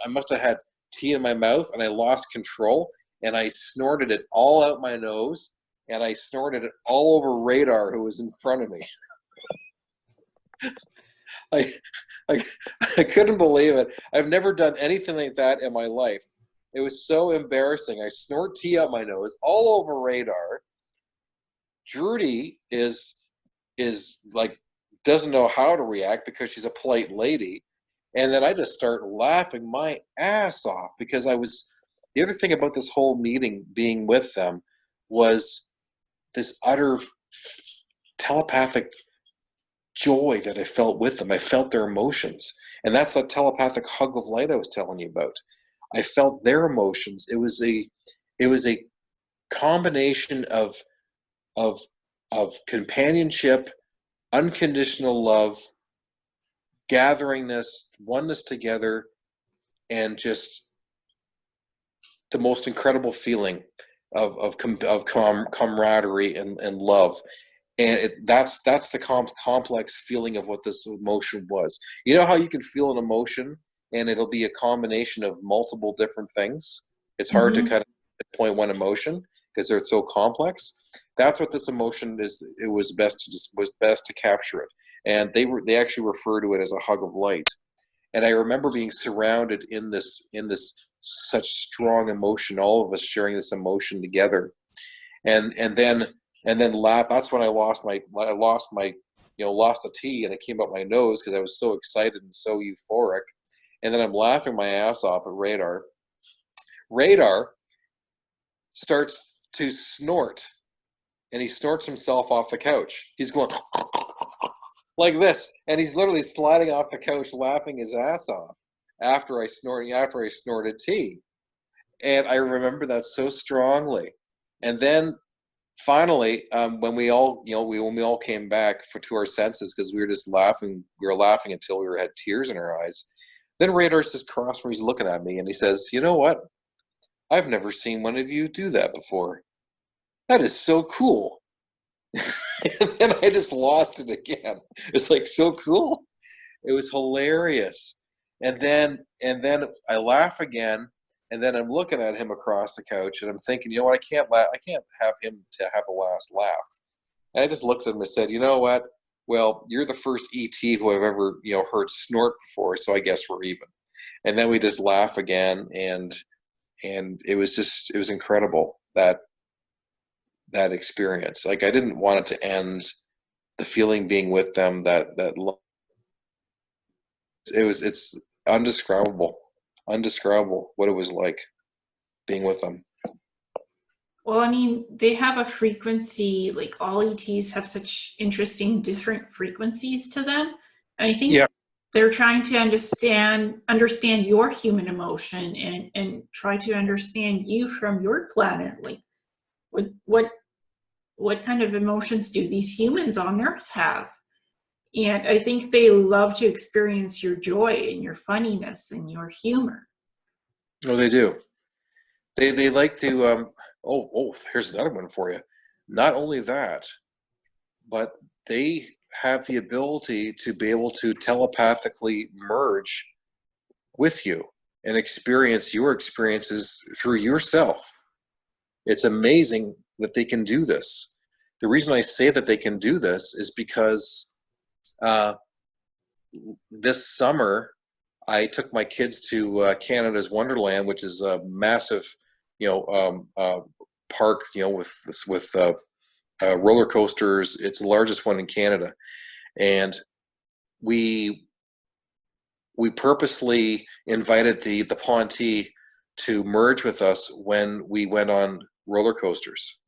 must have had tea in my mouth, and I lost control, and I snorted it all out my nose, and I snorted it all over Radar, who was in front of me. I couldn't believe it. I've never done anything like that in my life. It was so embarrassing. I snort tea up my nose all over Radar. Drudy is like, doesn't know how to react because she's a polite lady. And then I just start laughing my ass off, because the other thing about this whole meeting being with them was this utter telepathic joy that I felt with them. I felt their emotions. And that's that telepathic hug of light I was telling you about. I felt their emotions. It was a combination of companionship, unconditional love, gatheringness, oneness together, and just the most incredible feeling of camaraderie and love. And that's the complex feeling of what this emotion was. You know how you can feel an emotion and it'll be a combination of multiple different things? It's hard to kind of point one emotion because they're so complex. That's what this emotion is. It was best to capture it. And they actually refer to it as a hug of light. And I remember being surrounded in this such strong emotion, all of us sharing this emotion together. And then laugh. That's when I lost the tea, and it came up my nose because I was so excited and so euphoric. And then I'm laughing my ass off at Radar. Radar starts to snort, and he snorts himself off the couch. He's going like this, and he's literally sliding off the couch, laughing his ass off after I snorted tea. And I remember that so strongly. And then finally, when we all came back to our senses, because we were just laughing, until we had tears in our eyes. Then Radar's just cross where he's looking at me, and he says, "You know what? I've never seen one of you do that before. That is so cool." And then I just lost it again. It's like, so cool. It was hilarious. And then I laugh again. And then I'm looking at him across the couch, and I'm thinking, you know what? I can't have him to have the last laugh. And I just looked at him and said, you know what? Well, you're the first ET who I've ever heard snort before, so I guess we're even. And then we just laugh again, and it was incredible, that experience. Like, I didn't want it to end the feeling being with them, that love, it's undescribable what it was like being with them. Well, I mean, they have a frequency, like all ETs have such interesting different frequencies to them. And I think Yeah. they're trying to understand your human emotion and try to understand you from your planet. Like what kind of emotions do these humans on Earth have? And I think they love to experience your joy and your funniness and your humor. Oh, they do. They like to here's another one for you. Not only that, but they have the ability to be able to telepathically merge with you and experience your experiences through yourself. It's amazing that they can do this. The reason I say that they can do this is because this summer I took my kids to Canada's Wonderland, which is a massive, park, with roller coasters. It's the largest one in Canada, and we purposely invited the Ponti to merge with us when we went on roller coasters.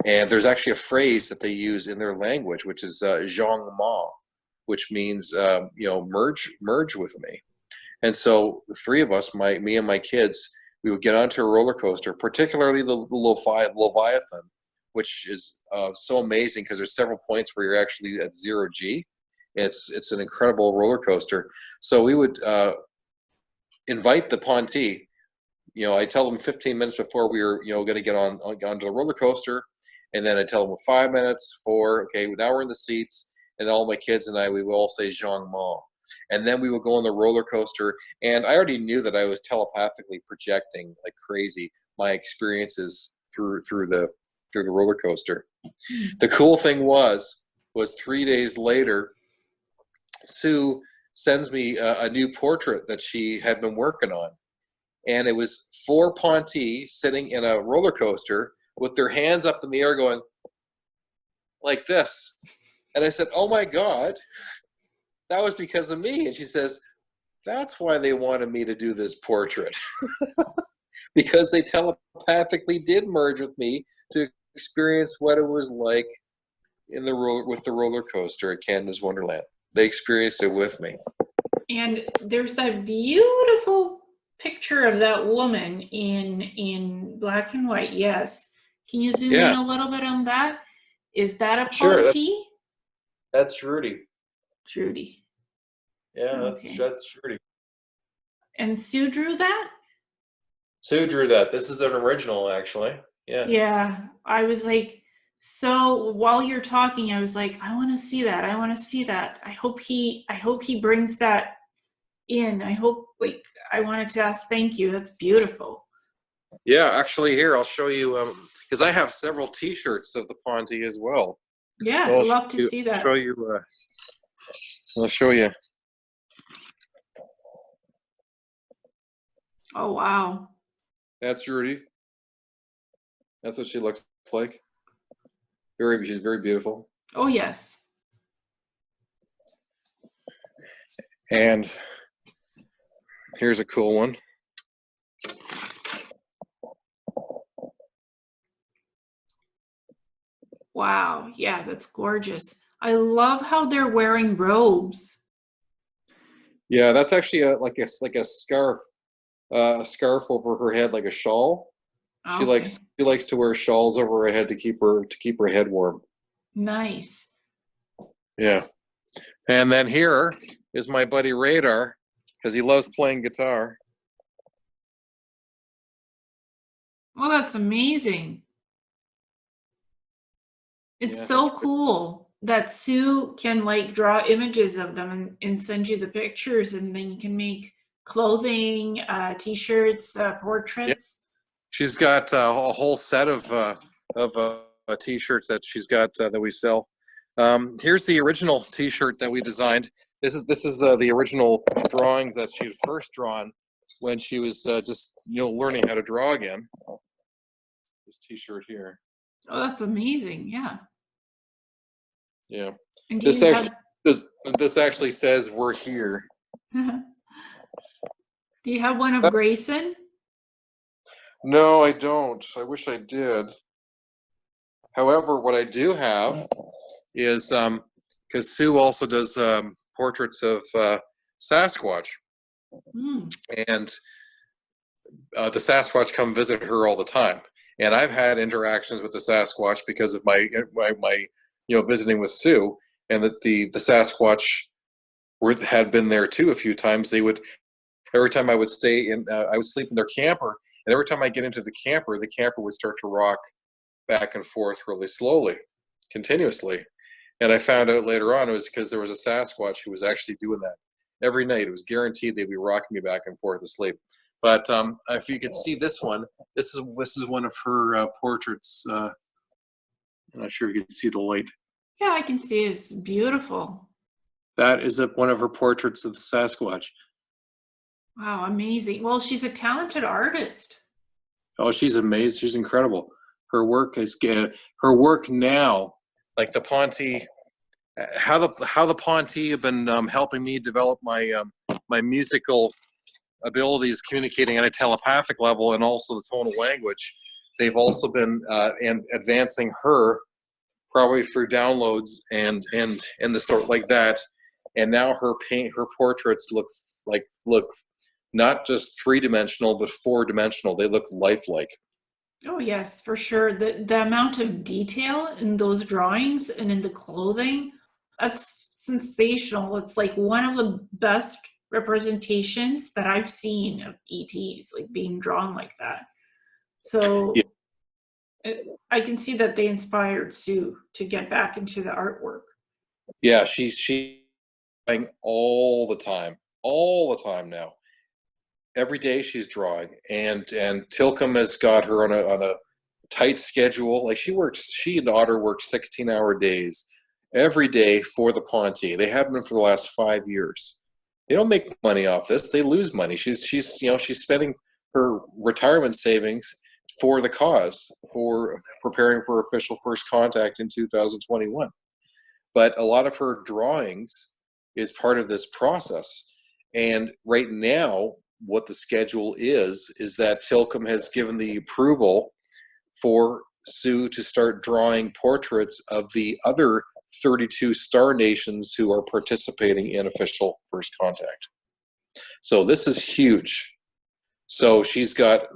And there's actually a phrase that they use in their language, which is "zhang ma," which means merge with me. And so the three of us, me and my kids, we would get onto a roller coaster, particularly the Leviathan, which is so amazing because there's several points where you're actually at 0G. It's an incredible roller coaster. So we would invite the Ponti. I tell them 15 minutes before we were going to get onto the roller coaster, and then I tell them 5 minutes for, okay, now we're in the seats, and all my kids and I, we will all say "Zhang Ma." And then we would go on the roller coaster, and I already knew that I was telepathically projecting like crazy my experiences through the roller coaster. The cool thing was 3 days later, Sue sends me a new portrait that she had been working on, and it was 4 Ponti sitting in a roller coaster with their hands up in the air going like this. And I said, "Oh my God, that was because of me." And she says, "That's why they wanted me to do this portrait." Because they telepathically did merge with me to experience what it was like with the roller coaster at Canada's Wonderland. They experienced it with me. And there's that beautiful picture of that woman in black and white. Yes. Can you zoom in Yeah, a little bit on that? Is that a sure. Ponti? That's Trudy. Trudy. Yeah, Okay. that's Trudy. And Sue drew that? Sue drew that. This is an original, actually. Yeah. Yeah. I was like, so while you're talking, I was like, I want to see that. I want to see that. I hope he brings that in. I wanted to ask, thank you. That's beautiful. Yeah, actually, here I'll show you because I have several T-shirts of the Ponti as well. Yeah, So I'd love to see that. I'll show you. Oh, wow. That's Rudy. That's what she looks like. She's very beautiful. Oh, yes. And here's a cool one. Wow. Yeah, that's gorgeous. I love how they're wearing robes. Yeah, that's actually like a scarf, a scarf over her head, like a shawl. Okay. She likes to wear shawls over her head to keep her head warm. Nice. Yeah. And then here is my buddy Radar, because he loves playing guitar. Well, that's amazing. It's Yeah, so cool that Sue can like draw images of them and send you the pictures, and then you can make clothing, t-shirts, yeah. portraits. She's got a whole set of t-shirts that she's got that we sell. Here's the original t-shirt that we designed. This is the original drawings that she had first drawn when she was just learning how to draw again. This t-shirt here. Oh, that's amazing. Yeah. Yeah. And do This you actually have this actually says we're here. do you have one of Grayson? No, I don't. I wish I did. However, what I do have is because Sue also does portraits of Sasquatch, Hmm. and the Sasquatch come visit her all the time. And I've had interactions with the Sasquatch because of my visiting with Sue, and that the Sasquatch had been there too a few times. They would, every time I would stay in, I would sleep in their camper, and every time I get into the camper would start to rock back and forth really slowly, continuously. And I found out later on it was because there was a Sasquatch who was actually doing that every night. It was guaranteed they'd be rocking me back and forth to sleep. But if you could see this one, this is one of her portraits. I'm not sure if you can see the light. Yeah, I can see it's beautiful. That is one of her portraits of the Sasquatch. Wow, amazing. Well, she's a talented artist. Oh, she's amazing. She's incredible. Her work her work now, like the Ponti, how the Ponti have been helping me develop my musical abilities, communicating on a telepathic level, and also the tonal language. They've also been and advancing her probably through downloads and the sort like that. And now her portraits look not just 3-dimensional but 4-dimensional. They look lifelike. Oh yes, for sure. The amount of detail in those drawings and in the clothing, that's sensational. It's like one of the best representations that I've seen of ETs, like being drawn like that. Yeah, So I can see that they inspired Sue to get back into the artwork. yeah, she's drawing all the time now. Every day she's drawing, and Tilcom has got her on a tight schedule. Like she and Otter work 16-hour days every day for the Ponti. They have been for the last 5 years. They don't make money off this. They lose money. She's spending her retirement savings for the cause, for preparing for official first contact in 2021. But a lot of her drawings is part of this process. And right now, what the schedule is that Tilcom has given the approval for Sue to start drawing portraits of the other 32 star nations who are participating in official first contact. So this is huge. So she's not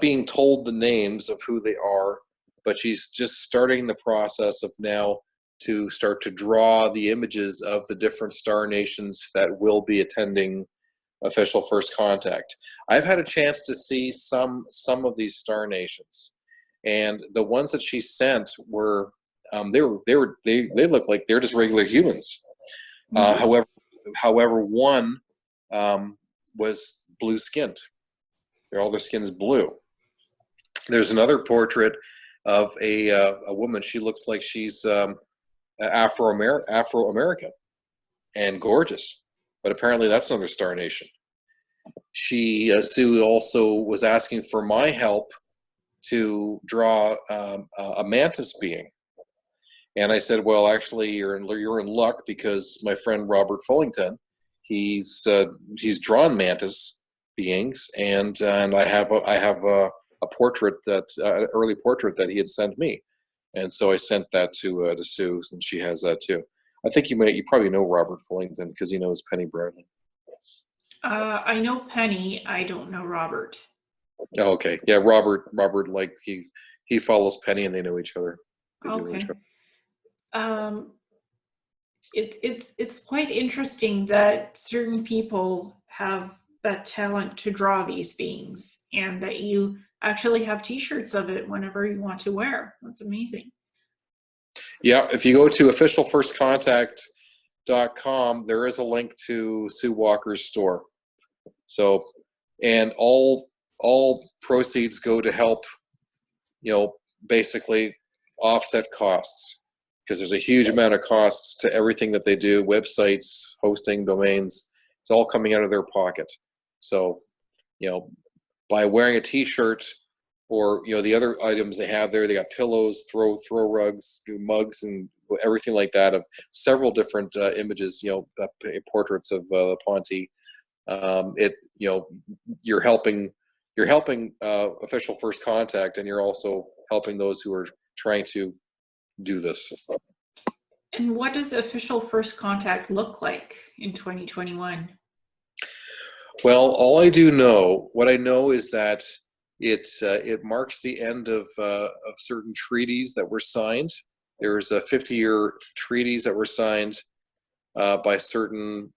being told the names of who they are, but she's just starting the process of now to start to draw the images of the different star nations that will be attending official first contact. I've had a chance to see some of these star nations, and the ones that she sent were they look like they're just regular humans. Mhm. However, one was blue skinned. All their skin is blue. There's another portrait of a woman. She looks like she's Afro-American and gorgeous, but apparently that's another star nation. Sue also was asking for my help to draw a mantis being, and I said, well, actually, you're in luck because my friend Robert Fullington, he's drawn mantis beings, and I have a portrait early portrait that he had sent me, and so I sent that to Sue, and she has that too. I think you probably know Robert Fullington because he knows Penny Bradley. I know Penny. I don't know Robert. Oh, okay, yeah, Robert, like he follows Penny, and they know each other. They do know each Okay. other. Um, it's quite interesting that certain people have that talent to draw these beings, and that you actually have T-shirts of it whenever you want to wear. That's amazing. Yeah, if you go to officialfirstcontact.com, there is a link to Sue Walker's store. So, and all proceeds go to help, basically offset costs, because there's a huge amount of costs to everything that they do, websites, hosting, domains. It's all coming out of their pocket. So, by wearing a T-shirt or the other items they have there. They got pillows, throw rugs, mugs, and everything like that, of several different images, portraits of Ponti. You're helping official first contact, and you're also helping those who are trying to do this. And what does official first contact look like in 2021? Well, what I know is that it marks the end of certain treaties that were signed. There's 50-year treaties that were signed by certain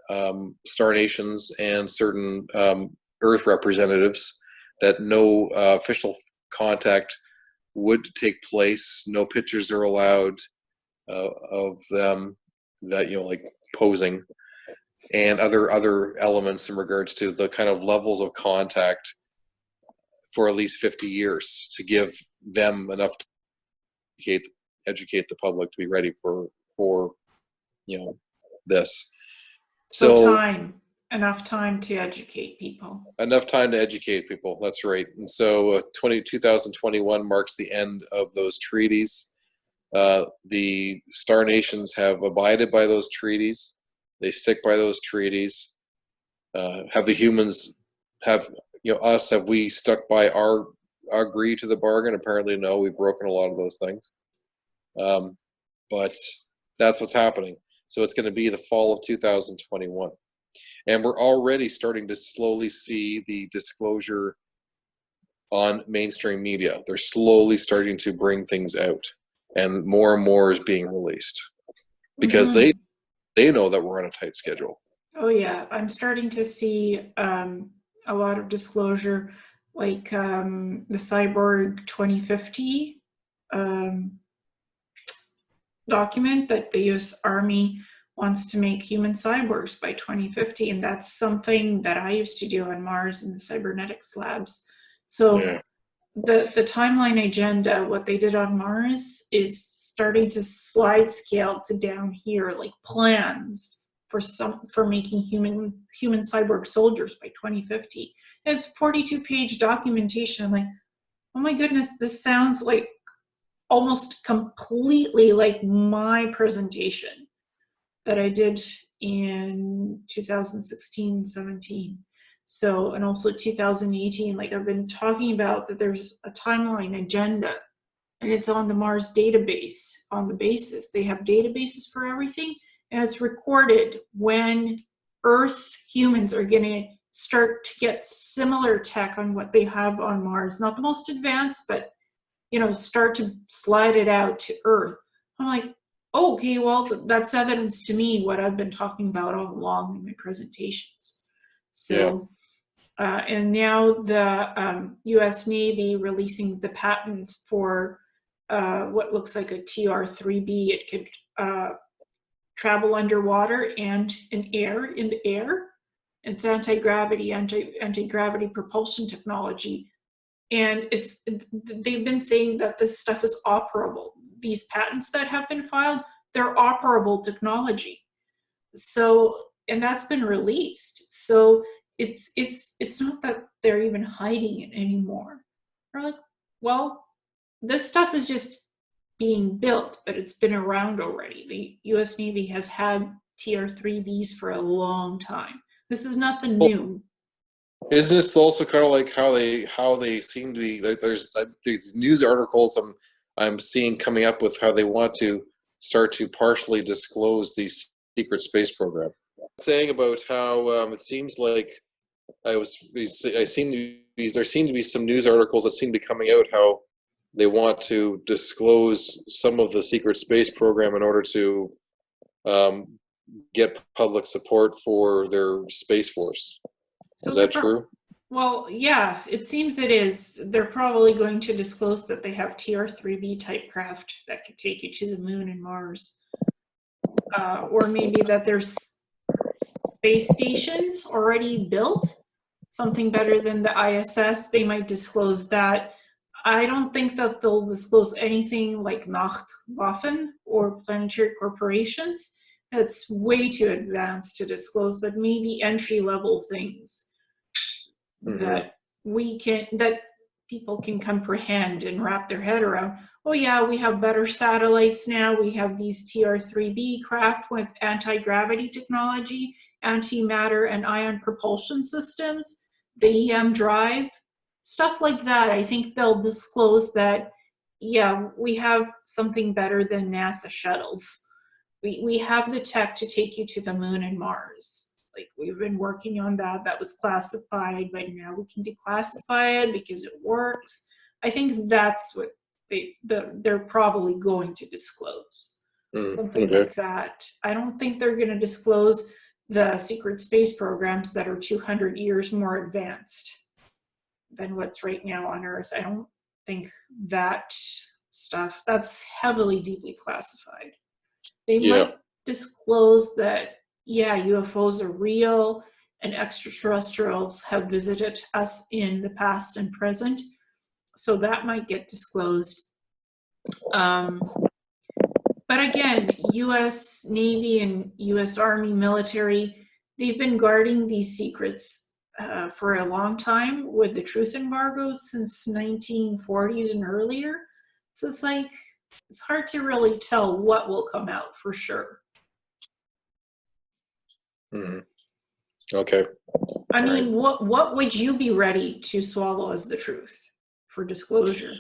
star nations and certain Earth representatives, that no official contact would take place. No pictures are allowed of them, that like posing, and other elements in regards to the kind of levels of contact for at least 50 years, to give them enough to educate the public to be ready for this. So enough time to educate people. Enough time to educate people, that's right. And so 2021 marks the end of those treaties. The star nations have abided by those treaties. They stick by those treaties. Have the humans, have we stuck by our agree to the bargain? Apparently no, we've broken a lot of those things. But that's what's happening. So it's going to be the fall of 2021. And we're already starting to slowly see the disclosure on mainstream media. They're slowly starting to bring things out, and more is being released, because they know that we're on a tight schedule. Oh yeah, I'm starting to see a lot of disclosure, like the Cyborg 2050 document that the U.S. Army wants to make human cyborgs by 2050, and that's something that I used to do on Mars in the cybernetics labs. So Yeah. the timeline agenda, what they did on Mars, is starting to slide scale to down here, like plans for making human cyborg soldiers by 2050. And it's 42-page documentation. I'm like, oh my goodness, this sounds like almost completely like my presentation that I did in 2016-17. So, and also 2018, like I've been talking about, that there's a timeline agenda, and it's on the Mars database, on the basis. They have databases for everything, and it's recorded when Earth humans are gonna start to get similar tech on what they have on Mars. Not the most advanced, but start to slide it out to Earth. I'm like, oh, okay, well, that's evidence to me what I've been talking about all along in my presentations. So, and now the U.S. Navy releasing the patents for what looks like a TR-3B. It could travel underwater and in the air. It's anti-gravity propulsion technology. And they've been saying that this stuff is operable. These patents that have been filed, they're operable technology. So, and that's been released. So it's not that they're even hiding it anymore. They're like, well, this stuff is just being built, but it's been around already. The U.S. Navy has had TR-3Bs for a long time. This is nothing new. Isn't this also kind of like how they seem to be? There's these news articles I'm seeing coming up with how they want to start to partially disclose the secret space program. Saying about how it seems like there seem to be some news articles that seem to be coming out how they want to disclose some of the secret space program in order to get public support for their space force. So is that true? Well, yeah, it seems it is. They're probably going to disclose that they have TR-3B type craft that could take you to the moon and Mars. Or maybe that there's space stations already built, something better than the ISS. They might disclose that. I don't think that they'll disclose anything like Nachtwaffen or planetary corporations. That's way too advanced to disclose, but maybe entry-level things that we can, that people can comprehend and wrap their head around. Oh yeah, we have better satellites now. We have these TR-3B craft with anti-gravity technology, antimatter and ion propulsion systems, the EM drive, stuff like that. I think they'll disclose that, yeah, we have something better than NASA shuttles. We have the tech to take you to the moon and Mars. Like, we've been working on that. That was classified, but now we can declassify it because it works. I think that's what they're probably going to disclose. Something Okay. like that. I don't think they're going to disclose the secret space programs that are 200 years more advanced than what's right now on Earth. I don't think that stuff, that's heavily, deeply classified. They Yeah. might disclose that, yeah, UFOs are real and extraterrestrials have visited us in the past and present. So that might get disclosed. But again, US Navy and US Army military, they've been guarding these secrets for a long time with the truth embargoes since 1940s and earlier. So it's like, it's hard to really tell what will come out for sure. Okay. I mean, what would you be ready to swallow as the truth for disclosure?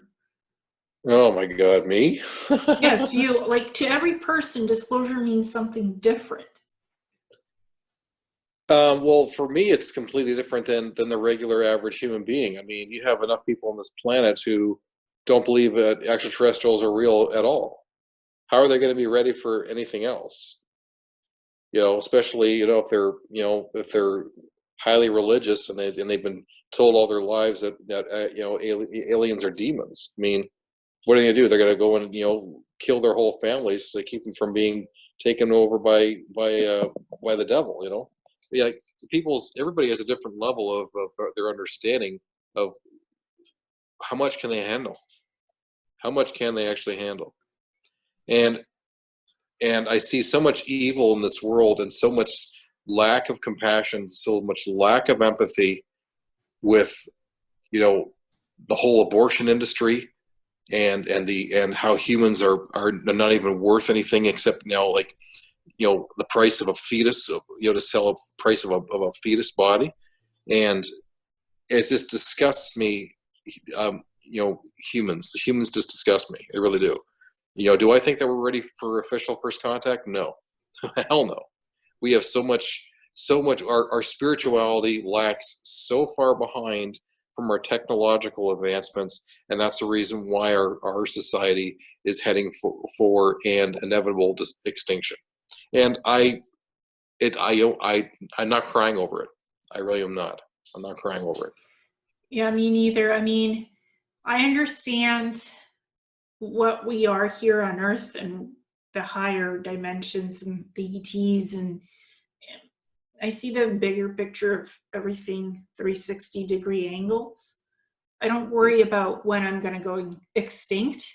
Oh my God, me? Yes, you, like, to every person, disclosure means something different. Well, for me, it's completely different than the regular average human being. I mean, you have enough people on this planet who don't believe that extraterrestrials are real at all. How are they going to be ready for anything else? You know, especially, you know, if they're highly religious and they've been told all their lives that you know, aliens are demons. I mean, what are they going to do? They're going to go and, you know, kill their whole families to keep them from being taken over by the devil. You know, yeah, like, everybody has a different level of their understanding of how much can they handle. How much can they actually handle? And I see so much evil in this world and so much lack of compassion, so much lack of empathy with, you know, the whole abortion industry and how humans are not even worth anything except now, like, you know, the price of a fetus, you know, to sell a price of a fetus body. And it just disgusts me. You know, the humans just disgust me. They really do. You know, do I think that we're ready for official first contact? No. Hell no. We have so much, our spirituality lacks so far behind from our technological advancements, and that's the reason why our society is heading for an inevitable extinction. And I'm not crying over it. I really am not. I'm not crying over it. Yeah, me neither. I mean, I understand what we are here on Earth and the higher dimensions and the ETs, and I see the bigger picture of everything, 360-degree angles. I don't worry about when I'm going to go extinct.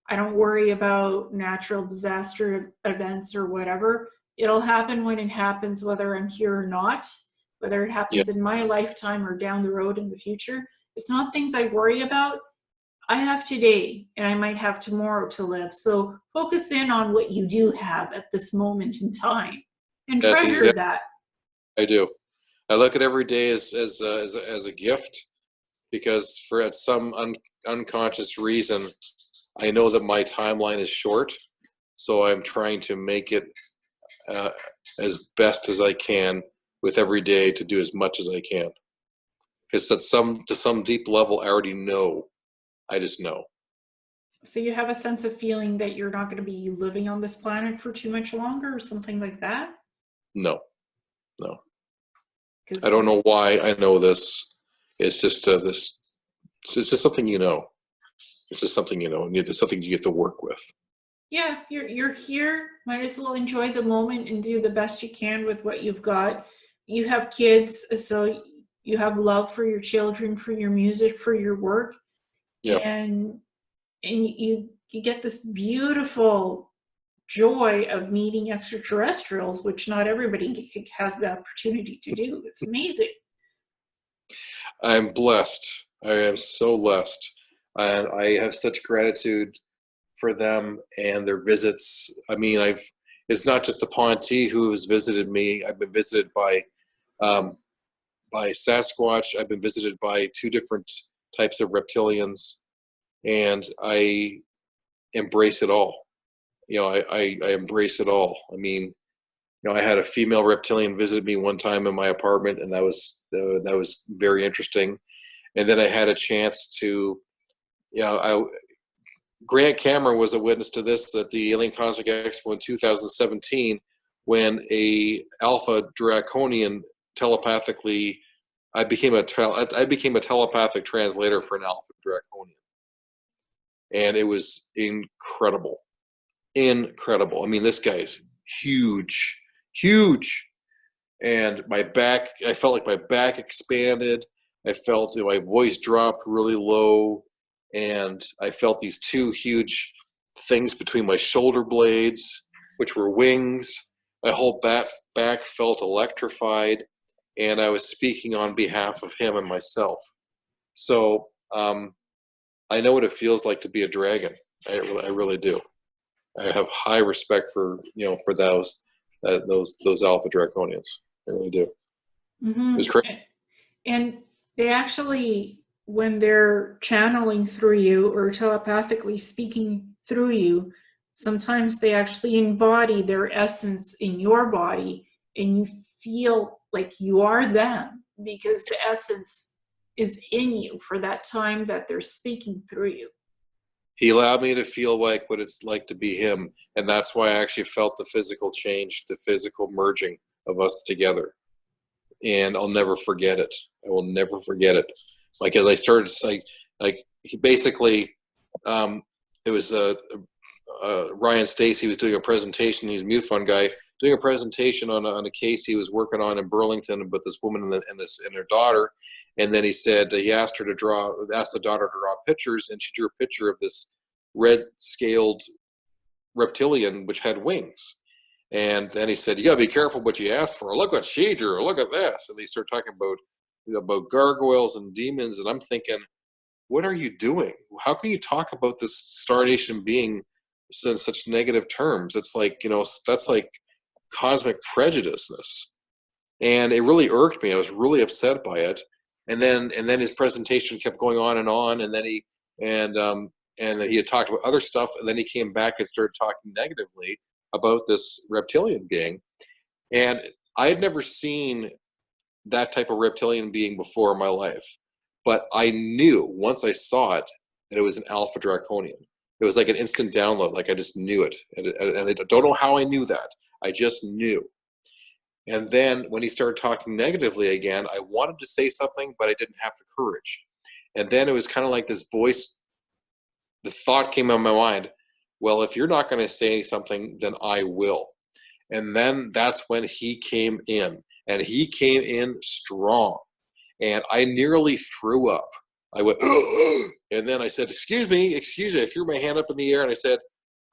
I don't worry about natural disaster events or whatever. It'll happen when it happens, whether I'm here or not, whether it happens in my lifetime or down the road in the future. It's not things I worry about. I have today, and I might have tomorrow to live. So focus in on what you do have at this moment in time and That's treasure exactly that. I do. I look at every day as a gift, because for at some unconscious reason, I know that my timeline is short, so I'm trying to make it as best as I can with every day to do as much as I can. Because to some deep level, I already know. I just know. So you have a sense of feeling that you're not going to be living on this planet for too much longer or something like that? No. I don't know why I know this. It's just this. It's just something you know. It's just something you know, and it's something you get to work with. Yeah, you're here. Might as well enjoy the moment and do the best you can with what you've got. You have kids, so you have love for your children, for your music, for your work, Yeah. and you get this beautiful joy of meeting extraterrestrials, which not everybody has the opportunity to do. It's amazing. I'm blessed. I am so blessed, and I have such gratitude for them and their visits. I mean, it's not just the Ponti who has visited me. I've been visited um, by Sasquatch. I've been visited by two different types of reptilians, and I embrace it all. I embrace it all. I mean, I had a female reptilian visit me one time in my apartment, and that was very interesting. And then I had a chance to, I Grant Cameron was a witness to this at the Alien Cosmic Expo in 2017, when a Alpha Draconian telepathically, I became a telepathic translator for an Alpha Draconian, and it was incredible, incredible. I mean, this guy's huge, huge, and I felt like my back expanded. I felt my voice dropped really low, and I felt these two huge things between my shoulder blades, which were wings. My whole back felt electrified, and I was speaking on behalf of him and myself. So I know what it feels like to be a dragon. I really do. I have high respect for for those Alpha Draconians. I really do. It was crazy. And they actually, when they're channeling through you or telepathically speaking through you, sometimes they actually embody their essence in your body, and you feel like you are them because the essence is in you for that time that they're speaking through you. He allowed me to feel like what it's like to be him, and that's why I actually felt the physical change, the physical merging of us together. And I'll never forget it. I will never forget it. Like, as I started, like he basically, it was Ryan Stacy was doing a presentation. He's a MUFON guy doing a presentation on a case he was working on in Burlington with this woman and her daughter. And then he asked the daughter to draw pictures, and she drew a picture of this red scaled reptilian which had wings. And then he said, "You gotta be careful what you ask for. Look what she drew. Look at this." And they start talking about gargoyles and demons. And I'm thinking, what are you doing? How can you talk about this Star Nation being in such negative terms? It's like, that's like cosmic prejudiceness. And it really irked me. I was really upset by it. And then his presentation kept going on, and then then he had talked about other stuff, and then he came back and started talking negatively about this reptilian being. And I had never seen that type of reptilian being before in my life, but I knew once I saw it that it was an Alpha Draconian. It was like an instant download. Like, I just knew it, and I don't know how I knew that. I just knew. And then when he started talking negatively again, I wanted to say something, but I didn't have the courage. And then it was kind of like this voice, the thought came in my mind, well, if you're not going to say something, then I will. And then that's when he came in, and he came in strong. And I nearly threw up. I went, and then I said, excuse me. I threw my hand up in the air, and I said,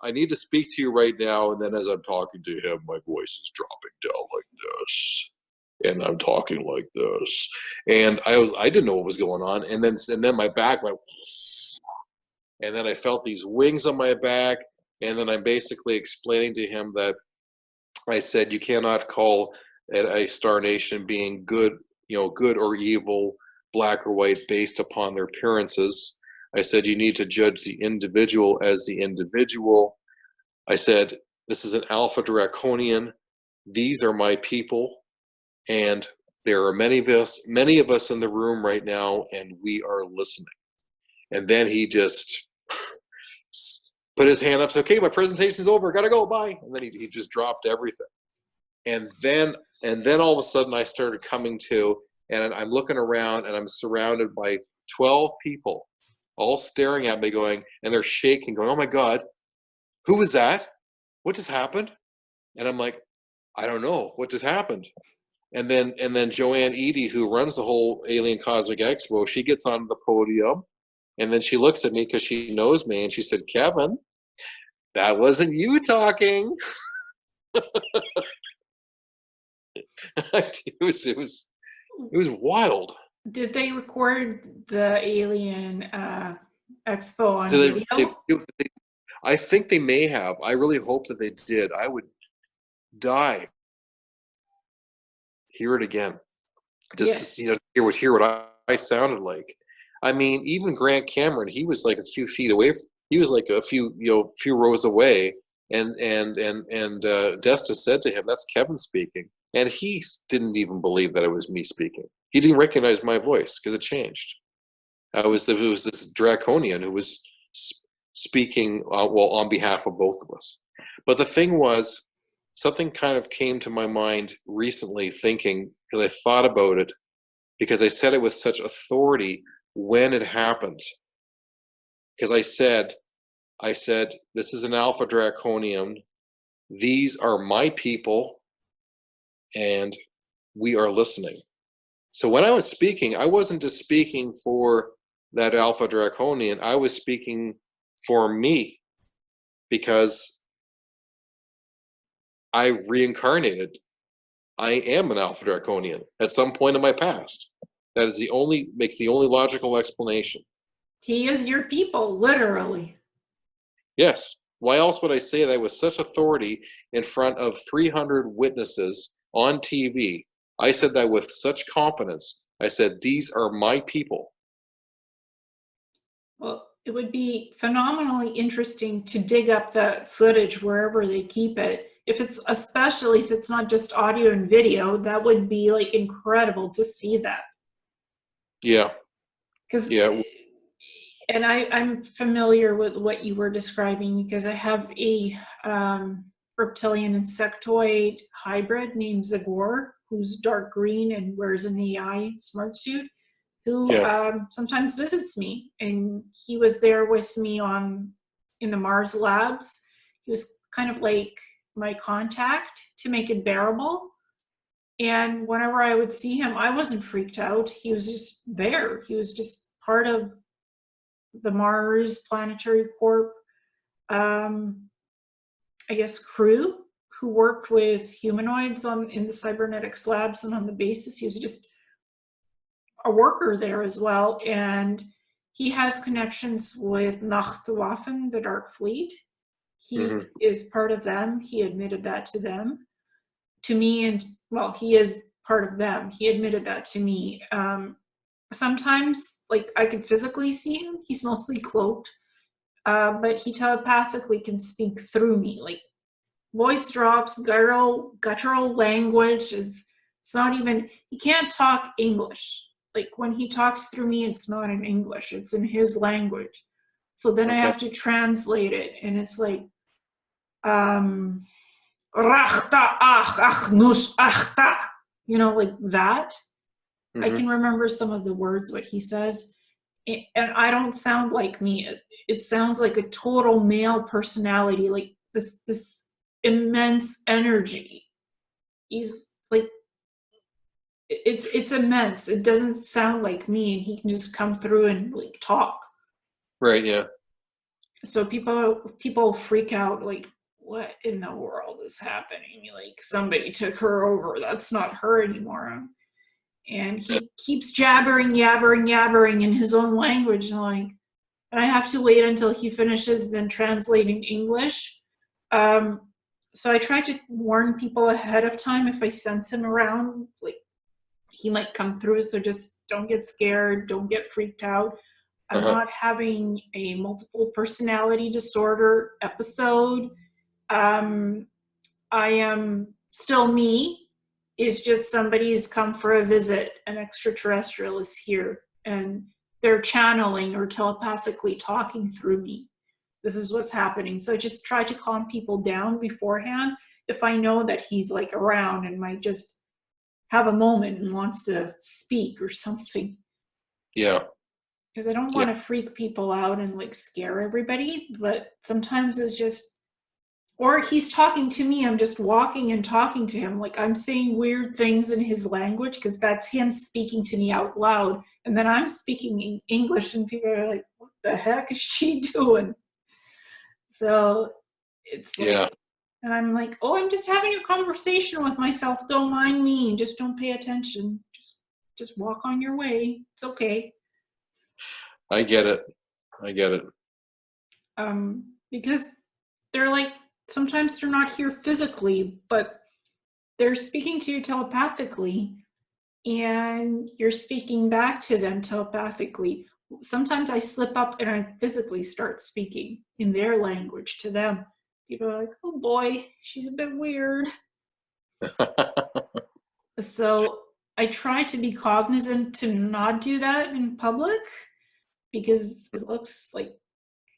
I need to speak to you right now. And then as I'm talking to him, my voice is dropping down like this, and I'm talking like this. And I didn't know what was going on. And then my back went, and then I felt these wings on my back. And then I'm basically explaining to him that I said, you cannot call a Star Nation being good, good or evil, black or white, based upon their appearances. I said, you need to judge the individual as the individual. I said, this is an Alpha Draconian. These are my people. And there are many of us in the room right now, and we are listening. And then he just put his hand up, said, okay, my presentation's over, gotta go, bye. And then he just dropped everything. And then all of a sudden I started coming to, and I'm looking around, and I'm surrounded by 12 people, all staring at me going, and they're shaking, going, oh my God, who was that? What just happened? And I'm like, I don't know, what just happened? And then Joanne Eady, who runs the whole Alien Cosmic Expo, she gets on the podium, and then she looks at me because she knows me, and she said, Kevin, that wasn't you talking. It was wild. Did they record the alien expo on Did video? I think they may have. I really hope that they did. I would die. Hear it again. Just Yeah. to see, hear what I sounded like. I mean, even Grant Cameron, he was like a few feet away. He was like a few rows away, and Desta said to him, "That's Kevin speaking," and he didn't even believe that it was me speaking. He didn't recognize my voice because it changed. It was this draconian who was speaking well on behalf of both of us. But the thing was, something kind of came to my mind recently, thinking because I thought about it, because I said it with such authority when it happened. Because I said, this is an Alpha Draconian. These are my people, and we are listening. So when I was speaking, I wasn't just speaking for that Alpha Draconian. I was speaking for me, because I reincarnated. I am an Alpha Draconian at some point in my past. That is makes the only logical explanation. He is your people, literally. Yes. Why else would I say that with such authority in front of 300 witnesses on TV? I said that with such confidence. I said, these are my people. Well, it would be phenomenally interesting to dig up the footage wherever they keep it. Especially if it's not just audio and video, that would be like incredible to see that. Yeah. Because, Yeah. and I'm familiar with what you were describing, because I have a reptilian insectoid hybrid named Zagor, who's dark green and wears an AI smart suit, who Yeah. sometimes visits me, and he was there with me in the Mars labs. He was kind of like my contact to make it bearable. And whenever I would see him, I wasn't freaked out. He was just there. He was just part of the Mars Planetary Corp, um, I guess, crew who worked with humanoids in the cybernetics labs and on the bases. He was just a worker there as well, and he has connections with Nachtwaffen, the Dark Fleet. He Mm-hmm. is part of them. He admitted that to me, and well, he is part of them. He admitted that to me. Sometimes, like, I could physically see him. He's mostly cloaked, but he telepathically can speak through me. Like, voice drops, guttural language is. It's not even. He can't talk English. Like, when he talks through me, it's not in English. It's in his language. So then I Okay. have to translate it, and it's like, um, rachta ach ach nush achta, like that. I Mm-hmm. can remember some of the words what he says, and I don't sound like me. It sounds like a total male personality, like this immense energy. He's like, it's immense. It doesn't sound like me, and he can just come through and like talk. Right. Yeah. So people freak out, like, what in the world is happening? Like, somebody took her over. That's not her anymore. And Yeah. he keeps yabbering in his own language, and I have to wait until he finishes, then translating English. So I try to warn people ahead of time if I sense him around, like, he might come through, so just don't get scared, don't get freaked out. I'm Uh-huh. not having a multiple personality disorder episode. um, I am still me. It's just somebody's come for a visit. An extraterrestrial is here, and they're channeling or telepathically talking through me. This is what's happening. So I just try to calm people down beforehand if I know that he's like around and might just have a moment and wants to speak or something. Yeah. Because I don't Yeah. want to freak people out and like scare everybody, but sometimes it's just, or he's talking to me, I'm just walking and talking to him, like I'm saying weird things in his language, because that's him speaking to me out loud, and then I'm speaking in English and people are like, what the heck is she doing? So it's like, Yeah. and I'm like, oh, I'm just having a conversation with myself, don't mind me, just don't pay attention, just just walk on your way. It's okay. I get it. I get it. Because they're like, sometimes they're not here physically, but they're speaking to you telepathically, and you're speaking back to them telepathically. Sometimes I slip up and I physically start speaking in their language to them. People are like, oh boy, she's a bit weird. So I try to be cognizant to not do that in public, because it looks like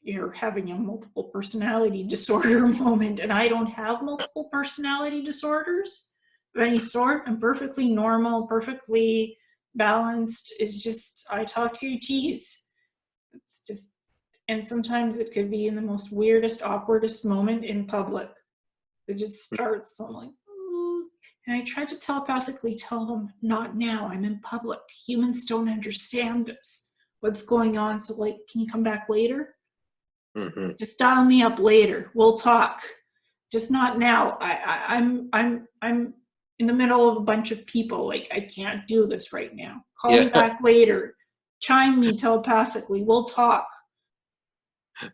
you're having a multiple personality disorder moment, and I don't have multiple personality disorders of any sort. I'm perfectly normal, perfectly balanced. It's just I talk to ETs. It's just, and sometimes it could be in the most weirdest, awkwardest moment in public. It just starts. So I'm like, ooh. And I try to telepathically tell them, not now. I'm in public. Humans don't understand this. What's going on? So, like, can you come back later? Mm-hmm. Just dial me up later. We'll talk. Just not now. I'm in the middle of a bunch of people. Like, I can't do this right now. Call me back later. Chime me telepathically. We'll talk.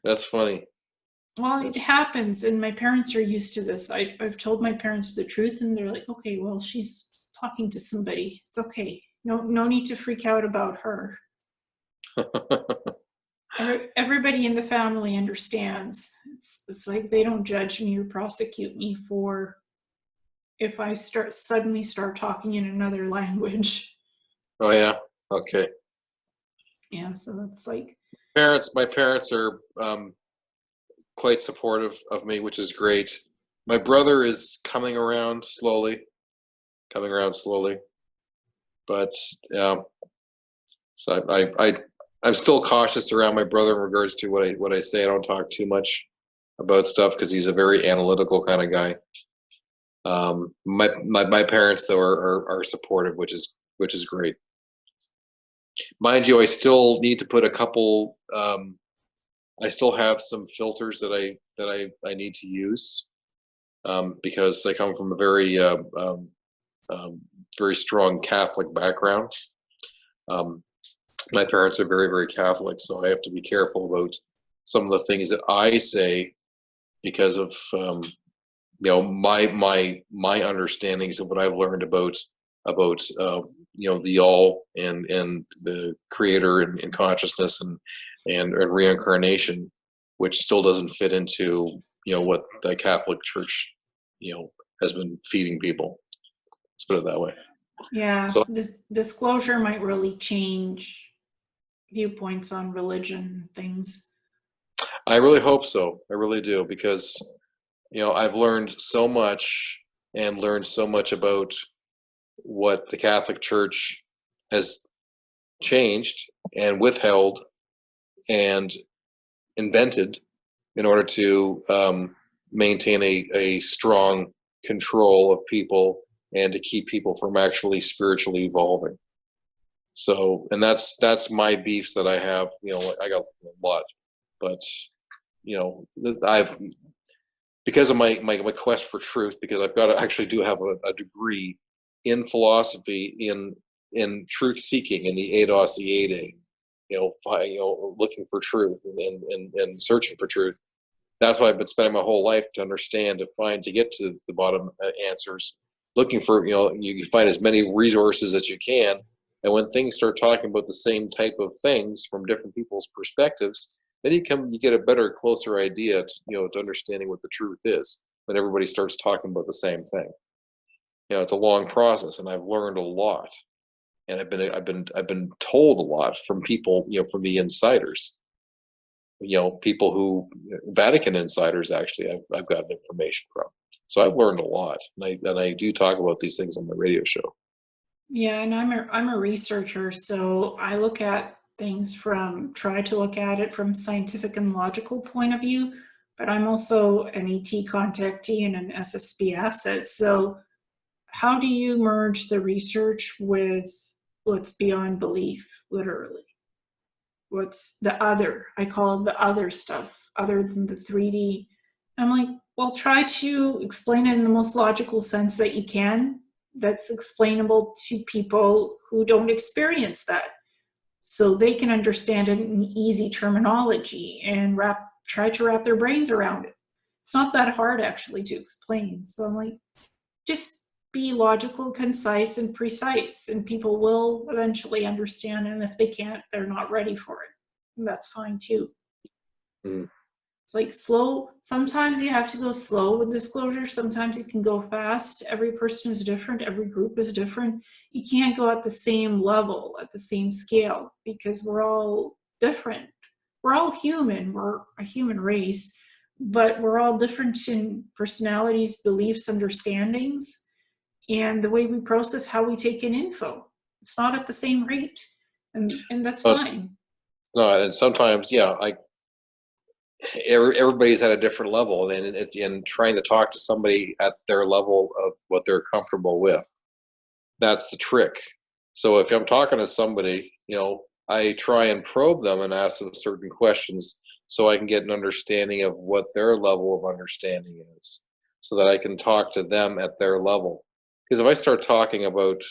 That's funny. Well, it happens, and my parents are used to this. I've told my parents the truth, and they're like, okay, well, she's talking to somebody. It's okay. No need to freak out about her. Everybody in the family understands. It's like they don't judge me or prosecute me for if I suddenly start talking in another language. Oh yeah. Okay. Yeah, so that's like, My parents are quite supportive of me, which is great. My brother is coming around slowly, but so I'm still cautious around my brother in regards to what I say. I don't talk too much about stuff because he's a very analytical kind of guy. My parents though are supportive, which is great. Mind you, I still need to put a couple. I still have some filters that I need to use because I come from a very strong Catholic background. My parents are very, very Catholic, so I have to be careful about some of the things that I say because of my understandings of what I've learned about the all and the creator and consciousness and reincarnation, which still doesn't fit into what the Catholic Church has been feeding people. Let's put it that way. yeah, So this disclosure might really change viewpoints on religion and things. I really hope so. I really do, because I've learned so much and learned so much about what the Catholic Church has changed and withheld and invented in order to maintain a strong control of people and to keep people from actually spiritually evolving. So, and that's my beefs that I have. I got a lot, but I've, because of my quest for truth, because I've got to actually do have a degree in philosophy in truth seeking in the ADOS EADA, looking for truth and searching for truth. That's why I've been spending my whole life to understand, to get to the bottom answers, looking for, you find as many resources as you can. And when things start talking about the same type of things from different people's perspectives, then you get a better, closer idea to understanding what the truth is when everybody starts talking about the same thing. It's a long process, and I've learned a lot, and I've been told a lot from people, from the insiders, people who Vatican insiders actually I've gotten information from. So I've learned a lot, and I do talk about these things on my radio show. Yeah, and I'm a researcher, so I try to look at it from scientific and logical point of view, but I'm also an ET contactee and an SSB asset. So how do you merge the research with what's beyond belief, literally? What's the other? I call it the other stuff, other than the 3D. I'm like, well, try to explain it in the most logical sense that you can, that's explainable to people who don't experience that, so they can understand it in easy terminology and try to wrap their brains around it. It's not that hard actually to explain. So I'm like, just be logical, concise, and precise, and people will eventually understand. And if they can't, they're not ready for it. And that's fine too. Mm. It's like slow. Sometimes you have to go slow with disclosure. Sometimes you can go fast. Every person is different. Every group is different. You can't go at the same level, at the same scale, because we're all different. We're all human. We're a human race, but we're all different in personalities, beliefs, understandings, and the way we process how we take in info. It's not at the same rate, and that's Well, fine. no, and sometimes, yeah, everybody's at a different level, and it's in trying to talk to somebody at their level of what they're comfortable with. That's the trick. So if I'm talking to somebody, I try and probe them and ask them certain questions so I can get an understanding of what their level of understanding is, so that I can talk to them at their level. Because if I start talking about,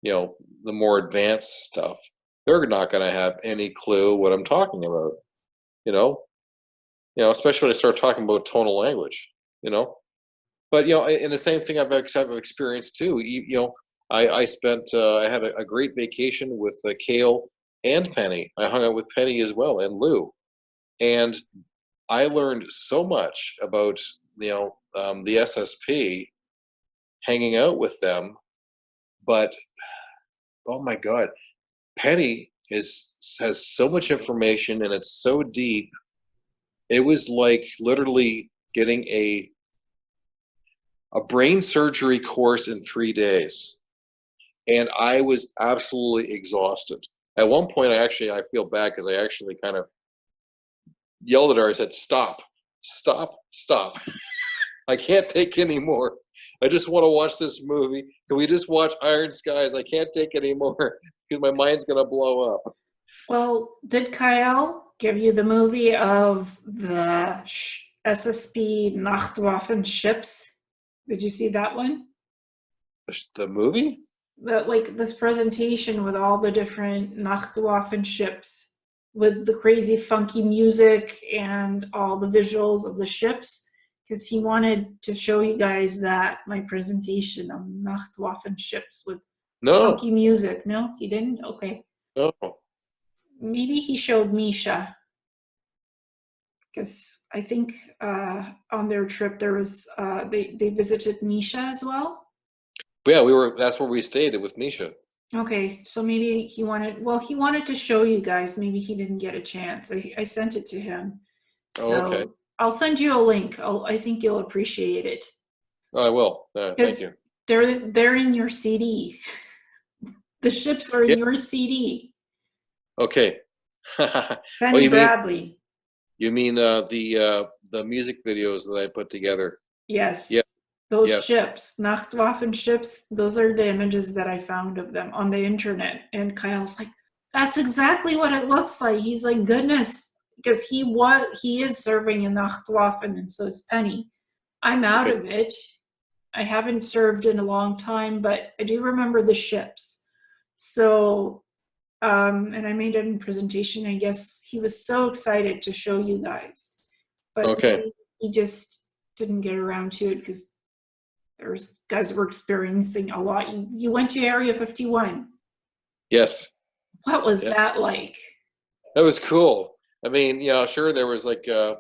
the more advanced stuff, they're not going to have any clue what I'm talking about. You know, especially when I start talking about tonal language. But and the same thing I've experienced too. I had a great vacation with Kale and Penny. I hung out with Penny as well, and Lou, and I learned so much about the SSP, hanging out with them. But oh my God, Penny has so much information, and it's so deep. It was like literally getting a brain surgery course in 3 days, and I was absolutely exhausted. At one point, I feel bad because I actually kind of yelled at her. I said, "Stop, stop, stop! I can't take any more. I just want to watch this movie. Can we just watch Iron Skies? I can't take any more because my mind's gonna blow up." Well, did Kyle give you the movie of the SSB Nachtwaffen ships? Did you see that one? The movie? That, like, this presentation with all the different Nachtwaffen ships, with the crazy funky music and all the visuals of the ships, because he wanted to show you guys that, my presentation of Nachtwaffen ships with No, funky music. No, he didn't? Okay. no. Maybe he showed Misha, because I think on their trip there was they visited Misha as well. But yeah, that's where we stayed with Misha. Okay, so maybe he wanted to show you guys. Maybe he didn't get a chance. I sent it to him, Oh, okay. so I'll send you a link. I think you'll appreciate it, Oh, I will. Thank because you. they're in your CD. The ships are Yeah. in your CD. Okay. Oh, Penny Bradley. you mean the music videos that I put together? Yes. Yeah. Those Yes. ships, Nachtwaffen ships, those are the images that I found of them on the internet. And Kyle's like, that's exactly what it looks like. He's like, goodness, because he is serving in Nachtwaffen, and so is Penny. I'm out Okay. of it. I haven't served in a long time, but I do remember the ships. So, and I made it in presentation. I guess he was so excited to show you guys, but Okay. maybe he just didn't get around to it because there's guys were experiencing a lot. You went to Area 51. Yes. What was Yeah. that like? That was cool. I mean, sure, there was like a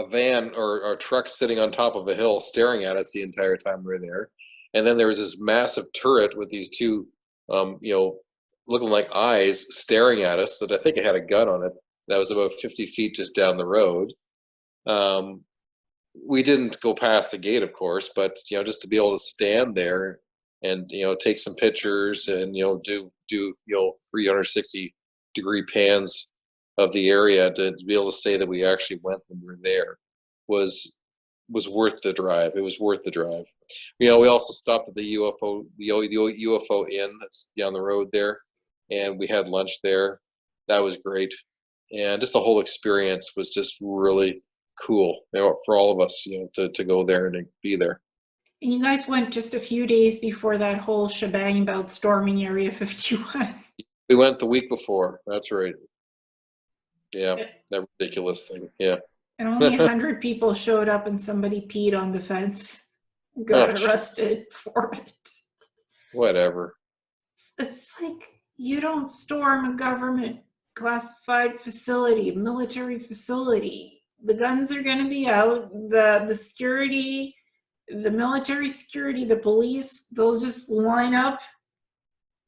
van or a truck sitting on top of a hill staring at us the entire time we were there, and then there was this massive turret with these two looking like eyes staring at us that I think it had a gun on it. That was about 50 feet just down the road. We didn't go past the gate, of course, but just to be able to stand there and take some pictures and do 360-degree pans of the area, to be able to say that we actually went when we were there was worth the drive. It was worth the drive. We also stopped at the UFO Inn that's down the road there, and we had lunch there. That was great, and just the whole experience was just really cool, for all of us, to go there and to be there. And you guys went just a few days before that whole shebang about storming Area 51. We went the week before. That's right. Yeah, that ridiculous thing. Yeah. And only 100 people showed up and somebody peed on the fence. Got Oh, arrested for it. whatever. It's like you don't storm a government classified facility, military facility. The guns are going to be out. The security, the military security, the police, they'll just line up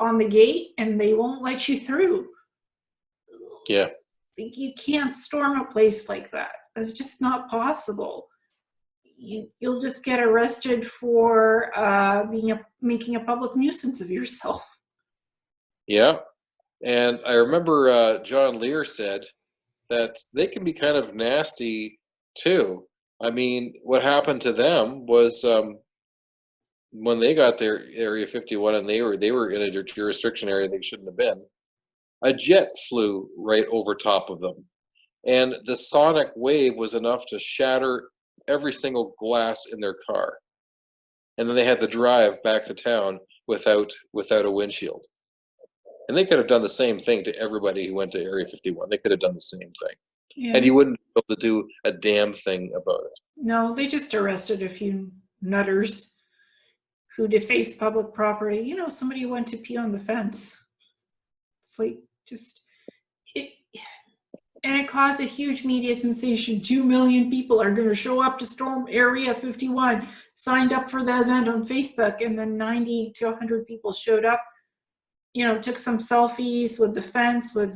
on the gate and they won't let you through. Yeah. You can't storm a place like that. That's just not possible. You'll just get arrested for making a public nuisance of yourself. Yeah. And I remember John Lear said that they can be kind of nasty too. I mean, what happened to them was when they got their Area 51 and they were in a jurisdiction area they shouldn't have been. A jet flew right over top of them, and the sonic wave was enough to shatter every single glass in their car. And then they had to drive back to town without a windshield. And they could have done the same thing to everybody who went to Area 51. They could have done the same thing. Yeah. And you wouldn't be able to do a damn thing about it. No, they just arrested a few nutters who defaced public property. You know, somebody went to pee on the fence. It's like just it, and it caused a huge media sensation. 2 million people are going to show up to storm Area 51, signed up for the event on Facebook, and then 90 to 100 people showed up. You know, took some selfies with the fence, with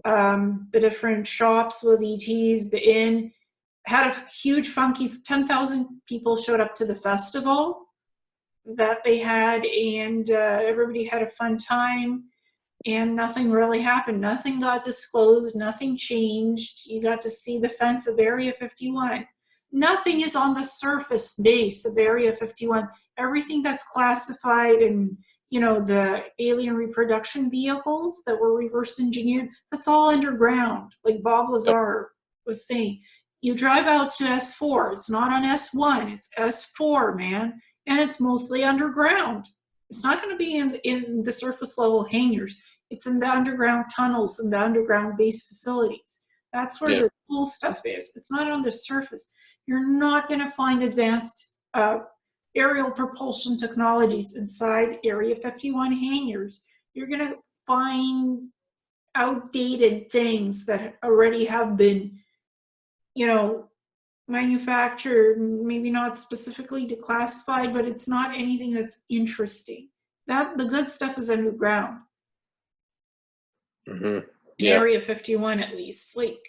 the different shops, with ETs, the inn. Had a huge funky 10,000 people showed up to the festival that they had, and everybody had a fun time, and nothing really happened. Nothing got disclosed, nothing changed. You got to see the fence of Area 51. Nothing is on the surface base of Area 51. Everything that's classified, and you know, the alien reproduction vehicles that were reverse engineered, that's all underground. Like Bob Lazar was saying, you drive out to S4, it's not on S1, it's S4, man, and it's mostly underground. It's not going to be in the surface level hangars. It's in the underground tunnels and the underground base facilities. That's where the cool stuff is. It's not on the surface. You're not going to find advanced aerial propulsion technologies inside Area 51 hangars. You're going to find outdated things that already have been, you know, manufactured, maybe not specifically declassified, but it's not anything that's interesting. That the good stuff is underground. Mm-hmm. In Area 51, at least, like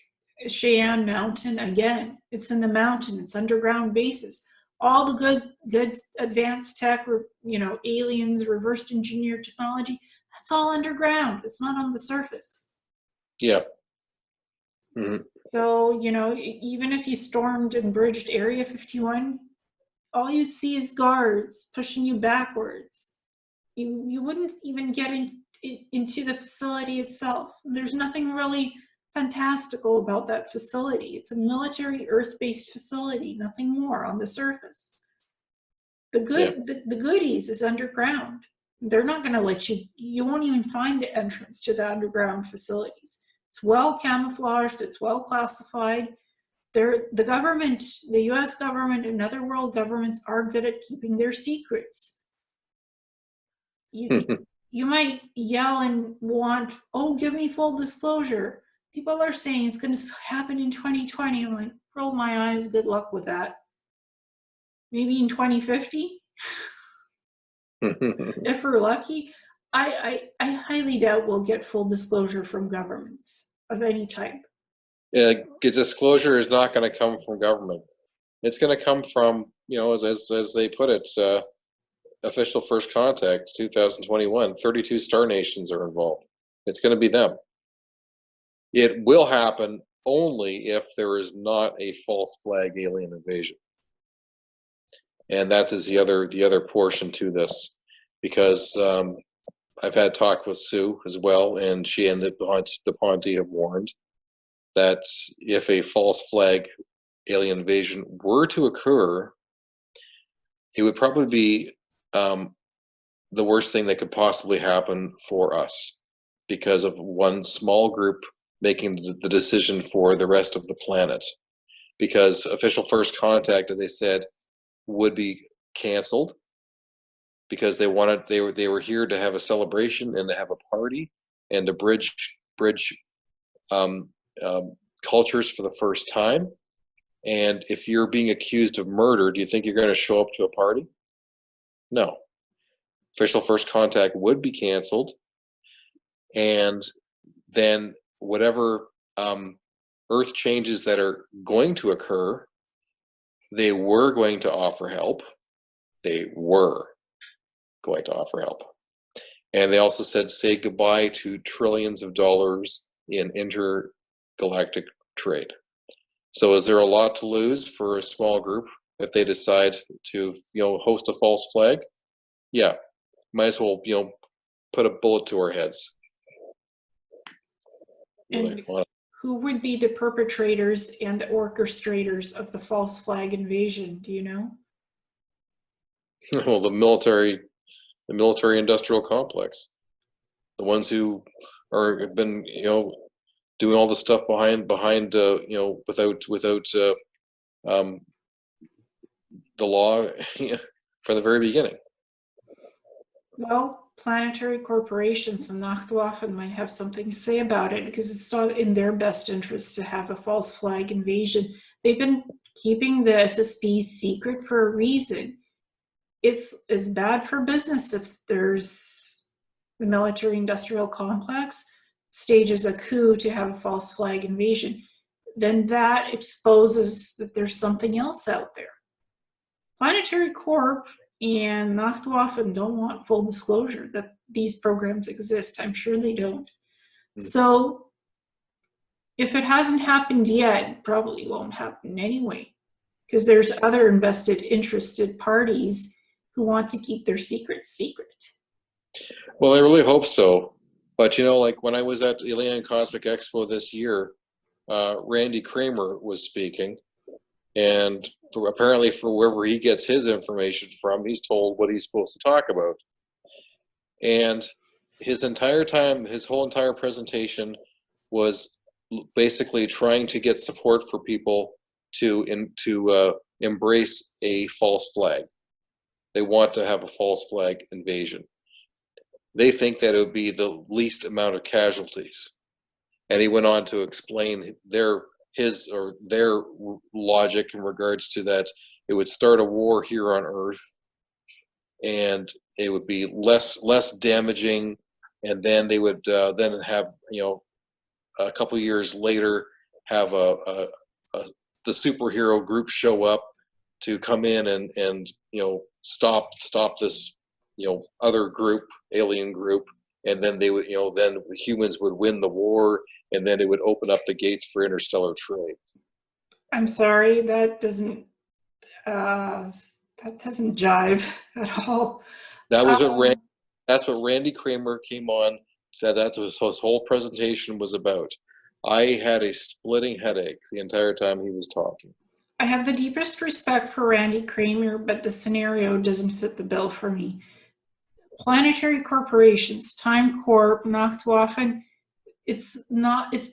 Cheyenne Mountain, again, it's in the mountain. It's underground bases. All the good advanced tech, you know, aliens, reversed engineered technology, that's all underground. It's not on the surface. Yeah. Mm-hmm. So, you know, even if you stormed and bridged Area 51, all you'd see is guards pushing you backwards. You wouldn't even get into the facility itself. There's nothing really fantastical about that facility. It's a military Earth-based facility, nothing more on the surface. The goodies is underground. They're not going to let you won't even find the entrance to the underground facilities. It's well camouflaged, it's well classified. The government, the US government and other world governments are good at keeping their secrets. You might yell and want, oh, give me full disclosure. People are saying it's going to happen in 2020. I'm like, roll my eyes, good luck with that. Maybe in 2050, if we're lucky. I highly doubt we'll get full disclosure from governments of any type. Disclosure is not going to come from government. It's going to come from, you know, as they put it, official first contact 2021. 32 star nations are involved. It's going to be them. It will happen only if there is not a false flag alien invasion, and that is the other portion to this, because I've had talk with Sue as well, and she and the Ponti have warned that if a false flag alien invasion were to occur, it would probably be the worst thing that could possibly happen for us because of one small group making the decision for the rest of the planet. Because official first contact, as I said, would be canceled because they were here to have a celebration and to have a party and to bridge um, cultures for the first time. And if you're being accused of murder, do you think you're going to show up to a party? No. Official first contact would be canceled, and then whatever earth changes that are going to occur, they were going to offer help. They were going to offer help. And they also said say goodbye to trillions of dollars in intergalactic trade. So is there a lot to lose for a small group if they decide to, host a false flag? Yeah, might as well, put a bullet to our heads. And who would be the perpetrators and the orchestrators of the false flag invasion? Do you know? Well, the military-industrial complex, the ones who have been, doing all the stuff behind, without the law from the very beginning. Well, planetary corporations and Nachtwaffen might have something to say about it because it's not in their best interest to have a false flag invasion. They've been keeping the SSP secret for a reason. It's bad for business if there's the military-industrial complex stages a coup to have a false flag invasion. Then that exposes that there's something else out there. Planetary Corp and Nachtwaffen don't want full disclosure that these programs exist. I'm sure they don't. So if it hasn't happened yet, it probably won't happen anyway, because there's other interested parties who want to keep their secrets secret. Well, I really hope so. But, like when I was at Ileana Cosmic Expo this year, Randy Kramer was speaking. And apparently for wherever he gets his information from, he's told what he's supposed to talk about. And his whole entire presentation was basically trying to get support for people to embrace a false flag. They want to have a false flag invasion. They think that it would be the least amount of casualties. And he went on to explain their logic in regards to that. It would start a war here on Earth, and it would be less damaging, and then they would then have a couple years later have the superhero group show up to come in and stop this other group, alien group, and then they would then the humans would win the war, and then it would open up the gates for interstellar trade. I'm sorry, that doesn't jive at all. That was that's what Randy Kramer came on, said that's what his whole presentation was about. I had a splitting headache the entire time he was talking. I have the deepest respect for Randy Kramer, but the scenario doesn't fit the bill for me. Planetary corporations, Time Corp, Nachtwaffen, it's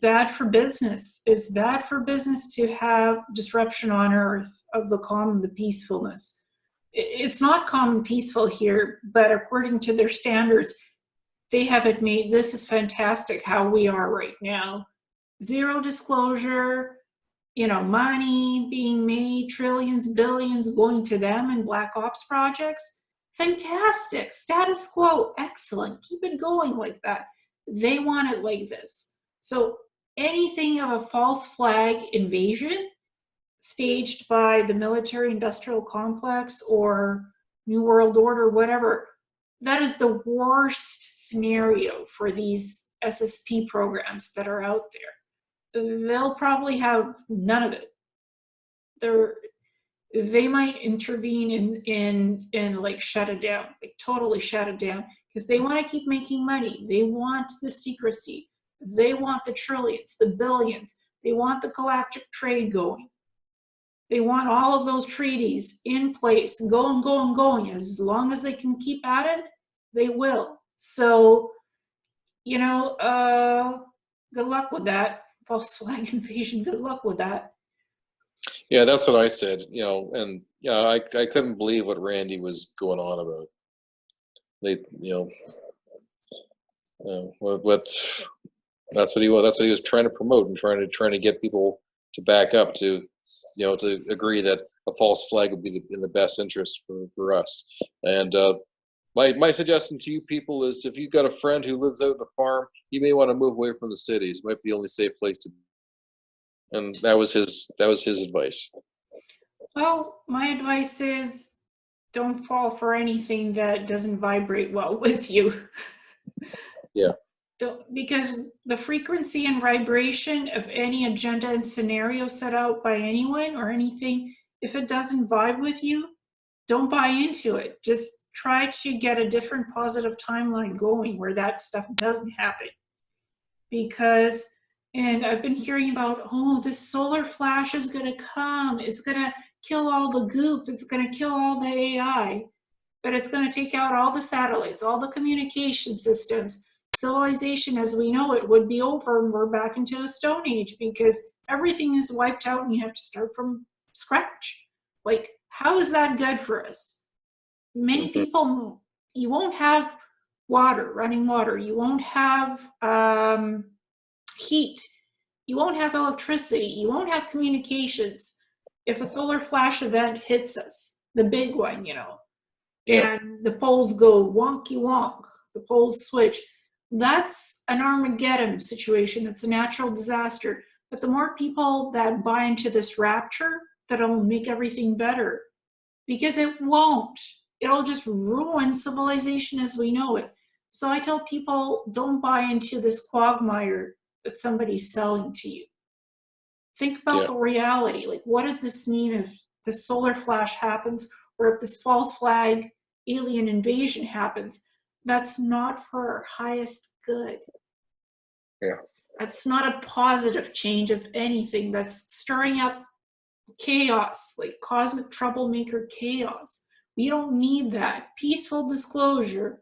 bad for business. It's bad for business to have disruption on Earth of the calm and the peacefulness. It's not calm and peaceful here, but according to their standards, they have it made. This is fantastic how we are right now. Zero disclosure, money being made, trillions, billions going to them in black ops projects. Fantastic. Status quo. Excellent. Keep it going like that. They want it like this. So anything of a false flag invasion staged by the military-industrial complex or New World Order, whatever, that is the worst scenario for these SSP programs that are out there. They'll probably have none of it. They might intervene and like shut it down, like totally shut it down, because they want to keep making money. They want the secrecy. They want the trillions, the billions. They want the galactic trade going. They want all of those treaties in place, going, going, going. As long as they can keep at it, they will. So, you know, good luck with that. False flag invasion, good luck with that. Yeah, that's what I said, and yeah, I couldn't believe what Randy was going on about. They, what that's what he was trying to promote and trying to get people to back up to, to agree that a false flag would be in the best interest for us. And my suggestion to you people is, if you've got a friend who lives out on a farm, you may want to move away from the cities. It might be the only safe place to be. And that was his advice. Well, my advice is don't fall for anything that doesn't vibrate well with you. Yeah. Because the frequency and vibration of any agenda and scenario set out by anyone or anything, if it doesn't vibe with you, don't buy into it. Just try to get a different positive timeline going where that stuff doesn't happen. Because, and I've been hearing about, oh, this solar flash is going to come. It's going to kill all the goop. It's going to kill all the AI. But it's going to take out all the satellites, all the communication systems. Civilization as we know it would be over, and we're back into the Stone Age because everything is wiped out and you have to start from scratch. Like, how is that good for us? Many people, you won't have water, running water. You won't have heat. You won't have electricity. You won't have communications if a solar flash event hits us, the big one, Yeah. and the poles go wonky wonk, the poles switch. That's an Armageddon situation. It's a natural disaster. But the more people that buy into this rapture, that'll make everything better. Because it won't. It'll just ruin civilization as we know it. So I tell people, don't buy into this quagmire that somebody's selling to you. Think about the reality. Like, what does this mean if the solar flash happens, or if this false flag alien invasion happens? That's not for our highest good. Yeah. That's not a positive change of anything. That's stirring up chaos, like cosmic troublemaker chaos. We don't need that. Peaceful disclosure,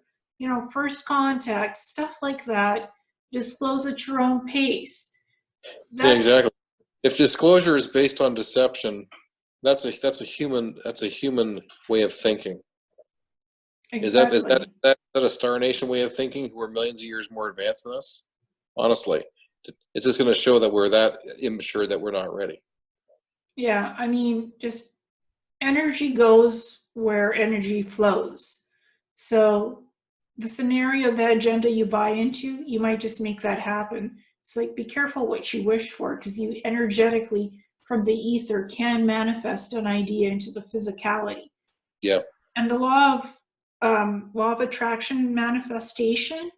first contact, stuff like that. Disclose at your own pace. Yeah, exactly. If disclosure is based on deception, that's a human way of thinking. Exactly. Is that a Star Nation way of thinking, who are millions of years more advanced than us? Honestly, it's just going to show that we're that immature, that we're not ready. Yeah, I mean, just energy goes where energy flows. So the scenario, the agenda you buy into, you might just make that happen. It's like, be careful what you wish for, because you energetically from the ether can manifest an idea into the physicality. Yeah. And the law of attraction manifestation,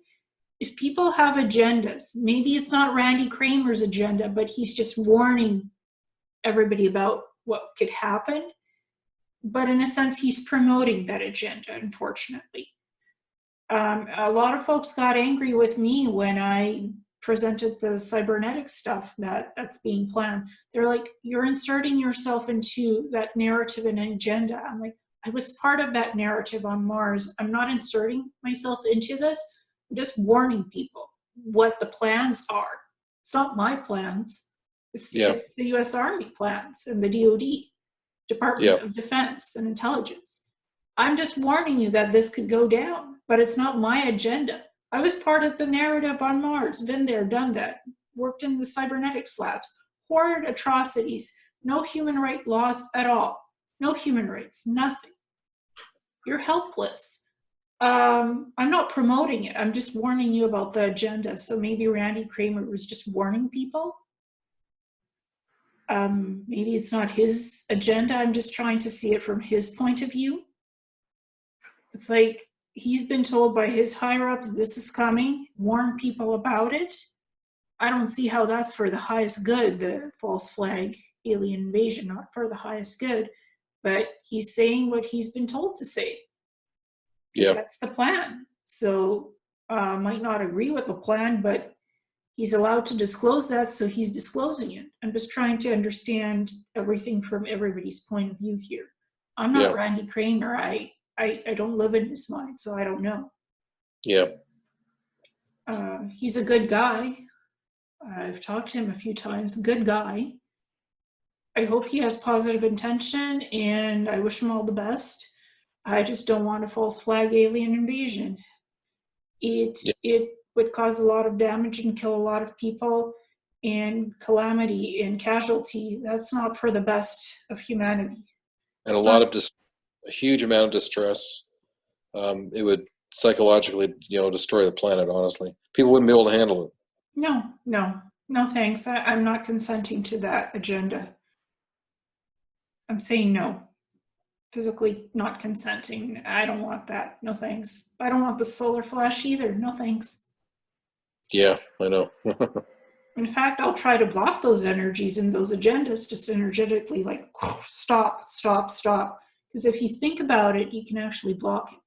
if people have agendas, maybe it's not Randy Kramer's agenda, but he's just warning everybody about what could happen. But in a sense, he's promoting that agenda, unfortunately. A lot of folks got angry with me when I presented the cybernetic stuff that's being planned. They're like, you're inserting yourself into that narrative and agenda. I'm like, I was part of that narrative on Mars. I'm not inserting myself into this. I'm just warning people what the plans are. It's not my plans. It's the U.S. Army plans and the DoD, Department of Defense and Intelligence. I'm just warning you that this could go down, but it's not my agenda. I was part of the narrative on Mars, been there, done that, worked in the cybernetics labs, horrid atrocities, no human rights laws at all, no human rights, nothing. You're helpless. I'm not promoting it. I'm just warning you about the agenda. So maybe Randy Kramer was just warning people. Maybe it's not his agenda. I'm just trying to see it from his point of view. It's like he's been told by his higher-ups, this is coming, warn people about it. I don't see how that's for the highest good, the false flag alien invasion, not for the highest good. But he's saying what he's been told to say. Because that's the plan. So might not agree with the plan, but He's allowed to disclose that, so he's disclosing it. I'm just trying to understand everything from everybody's point of view here. I'm not Yeah. Randy Craner. I don't live in his mind, so I don't know. Yeah. He's a good guy. I've talked to him a few times. Good guy. I hope he has positive intention, and I wish him all the best. I just don't want a false flag alien invasion. Yeah. It would cause a lot of damage and kill a lot of people, and calamity and casualty. That's not for the best of humanity. And It's not. a huge amount of distress. It would psychologically, destroy the planet. Honestly, people wouldn't be able to handle it. No, thanks. I'm not consenting to that agenda. I'm saying no. Physically not consenting. I don't want that. No thanks. I don't want the solar flash either. No thanks. Yeah, I know. In fact, I'll try to block those energies and those agendas, just energetically, like, stop. Because if you think about it, you can actually block it.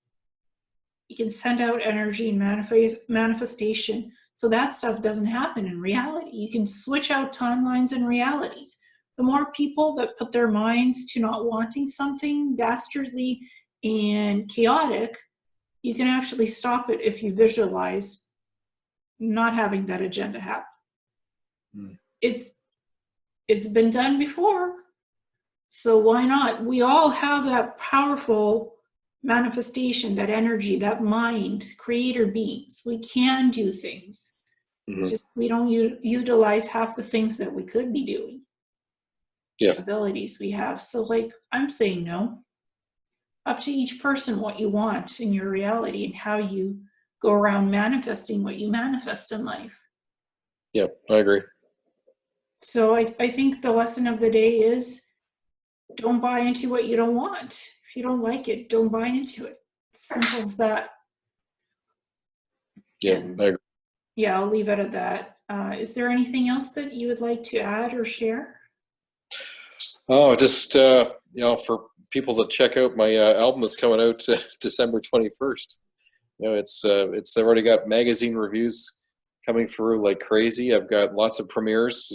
You can send out energy and manifestation. So that stuff doesn't happen in reality. You can switch out timelines and realities. The more people that put their minds to not wanting something dastardly and chaotic, you can actually stop it if you visualize not having that agenda happen. It's been done before, so why not? We all have that powerful manifestation, that energy, that mind, creator beings. We can do things. Mm-hmm. Just we don't utilize half the things that we could be doing. Yeah. Abilities we have. So, like, I'm saying no. Up to each person what you want in your reality and how you go around manifesting what you manifest in life. Yeah, I agree. So I think the lesson of the day is, don't buy into what you don't want. If you don't like it, don't buy into it. Simple as that. Yeah, I agree. Yeah, I'll leave it at that. Is there anything else that you would like to add or share? Oh, just for people to check out my album that's coming out December 21st. It's already got magazine reviews coming through like crazy. I've got lots of premieres,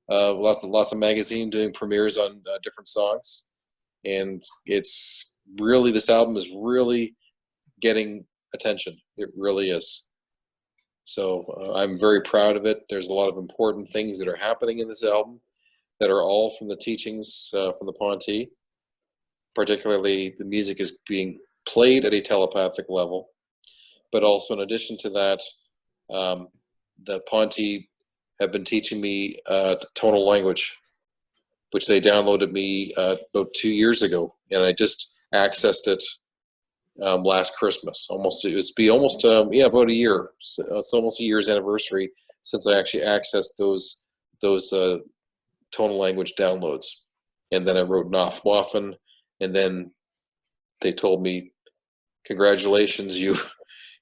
lots of magazine doing premieres on different songs, and this album is really getting attention. It really is. So I'm very proud of it. There's a lot of important things that are happening in this album that are all from the teachings from the Ponti. Particularly, the music is being played at a telepathic level, but also in addition to that, the Ponti have been teaching me tonal language, which they downloaded me about 2 years ago, and I just accessed it last Christmas. About a year. So it's almost a year's anniversary since I actually accessed those tonal language downloads, and then I wrote MUFON, and then they told me, "Congratulations, you've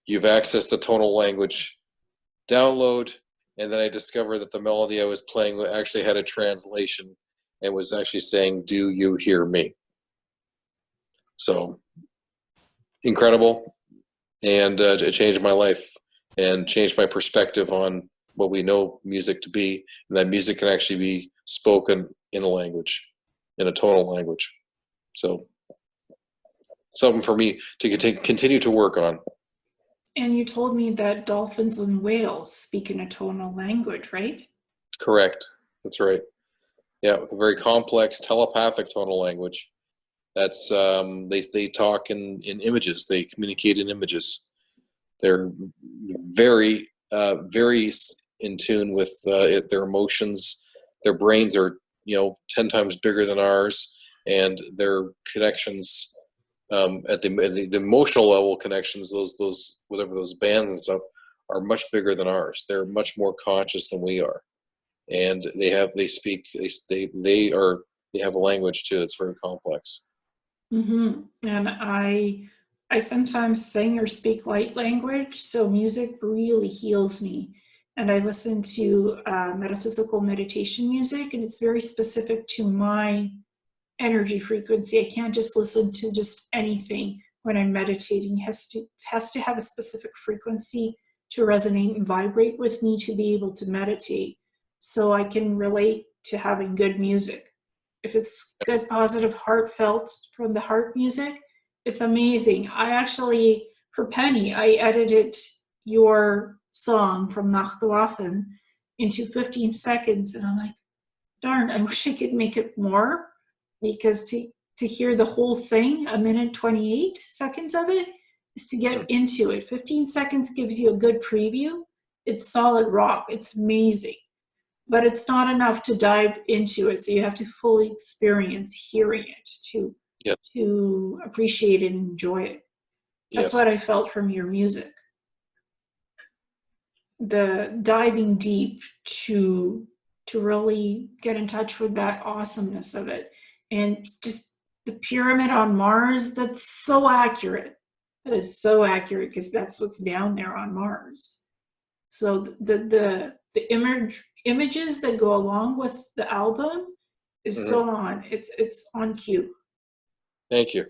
accessed the tonal language download." And then I discovered that the melody I was playing actually had a translation and was actually saying, "Do you hear me?" So incredible, and it changed my life and changed my perspective on what we know music to be, and that music can actually be spoken in a language, in a tonal language. So something for me to continue to work on. And you told me that dolphins and whales speak in a tonal language, right? Correct. That's right. Yeah, a very complex telepathic tonal language. That's they talk in images. They communicate in images. They're very very in tune with their emotions. Their brains are 10 times bigger than ours, and their connections at the emotional level connections, those whatever those bands and stuff, are much bigger than ours. They're much more conscious than we are, and they have a language too. It's very complex. Mm-hmm. And I sometimes sing or speak light language, so music really heals me. And I listen to metaphysical meditation music, and it's very specific to my energy frequency. I can't just listen to just anything when I'm meditating. It has to have a specific frequency to resonate and vibrate with me to be able to meditate. So I can relate to having good music. If it's good, positive, heartfelt from the heart music, it's amazing. I actually, for Penny, I edited your song from Nachtwaffen into 15 seconds, and I'm like, darn, I wish I could make it more, because to hear the whole thing, a minute 28 seconds of it, is to get into it. 15 seconds gives you a good preview. It's solid rock. It's amazing. But it's not enough to dive into it. So you have to fully experience hearing it to appreciate it and enjoy it. That's what I felt from your music. The diving deep to really get in touch with that awesomeness of it. And just the pyramid on Mars, that's so accurate. That is so accurate, because that's what's down there on Mars. So the images that go along with the album is so on. It's on cue. Thank you.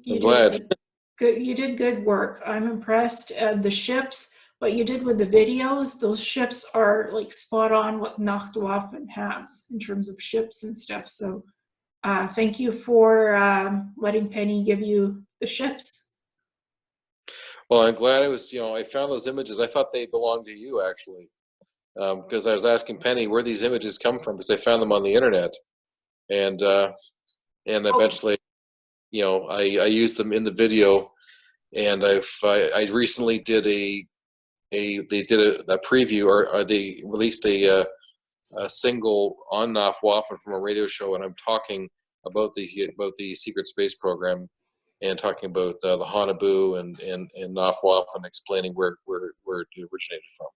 I'm glad. Good. You did good work. I'm impressed. The ships, what you did with the videos, those ships are like spot on what Nachtwaffen has in terms of ships and stuff. So thank you for letting Penny give you the ships. Well, I'm glad it was, I found those images. I thought they belonged to you, actually, because I was asking Penny where these images come from, because I found them on the internet. And eventually, I used them in the video. And I recently did they did a preview, or they released a single on Nachtwaffen from a radio show, and I'm talking about the secret space program, and talking about the Hanabu and Nachtwaffen, explaining where it originated from.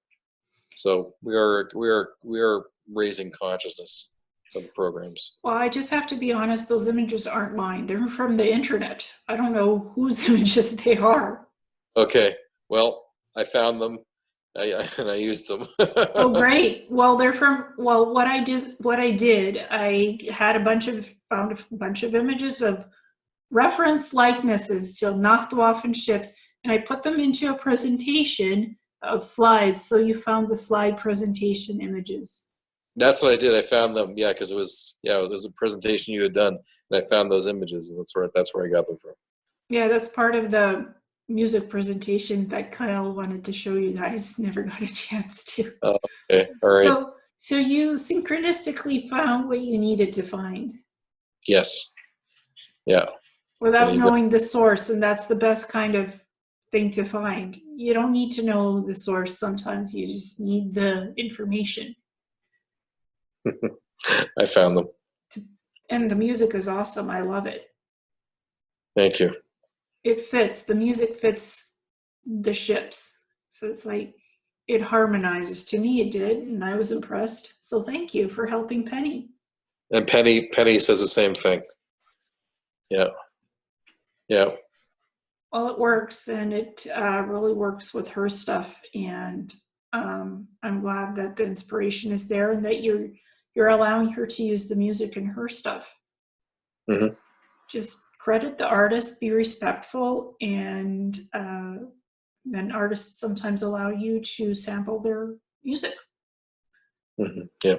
So we are raising consciousness of the programs. Well, I just have to be honest, those images aren't mine. They're from the internet. I don't know whose images they are. Okay, well, I found them, and I used them. Oh, great. Well, they're from, well, what I did, I had found a bunch of images of reference likenesses to Nachtwaffen ships, and I put them into a presentation of slides. So you found the slide presentation images. That's what I did. I found them, because it was a presentation you had done, and I found those images, and that's where I got them from. Yeah, that's part of the music presentation that Kyle wanted to show you guys. Never got a chance to. Oh, okay, all right. So you synchronistically found what you needed to find. Yes. Yeah. Without knowing the source, and that's the best kind of thing to find. You don't need to know the source sometimes. You just need the information. I found them. And the music is awesome. I love it. Thank you. It fits. The music fits the ships. So it's like, it harmonizes. To me, it did, and I was impressed. So thank you for helping Penny. And Penny says the same thing. Yeah. Yeah. Well, it works, and it really works with her stuff. And I'm glad that the inspiration is there, and that you're allowing her to use the music in her stuff. Mm-hmm. Just credit the artist, be respectful, and then artists sometimes allow you to sample their music. Mm-hmm. Yeah.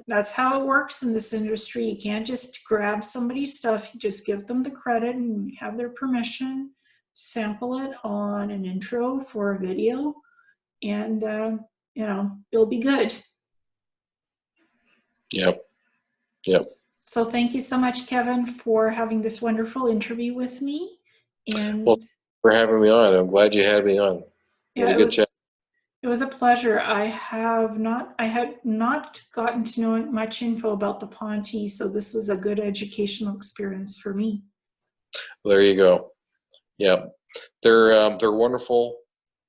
That's how it works in this industry. You can't just grab somebody's stuff. You just give them the credit and have their permission to sample it on an intro for a video, and it'll be good. Yep. Yep. So thank you so much, Kevin, for having this wonderful interview with me. And well, for having me on. I'm glad you had me on. Yeah, it was a pleasure. I had not gotten to know much info about the Ponti, so this was a good educational experience for me. There you go. Yeah, they're wonderful.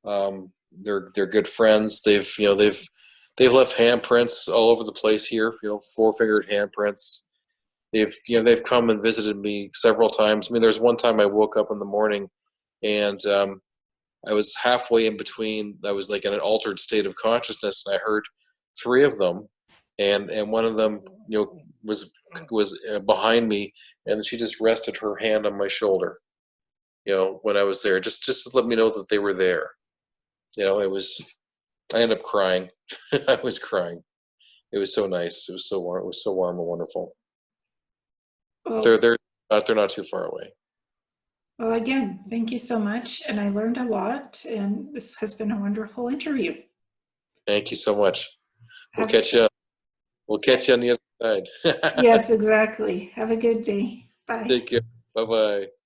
They're good friends. They've left handprints all over the place here. 4-fingered handprints. They've come and visited me several times. I mean, there's one time I woke up in the morning, and I was halfway in between. I was like in an altered state of consciousness, and I heard 3 of them, and one of them was behind me, and she just rested her hand on my shoulder. when I was there, just to let me know that they were there. It was. I ended up crying. I was crying. It was so nice. It was so warm. It was so warm and wonderful. Well, They're not too far away. well, again, thank you so much. And I learned a lot, and this has been a wonderful interview. Thank you so much. We'll Have, catch you. We'll catch you on the other side. yes, exactly. Have a good day. Bye. Take care. Bye bye.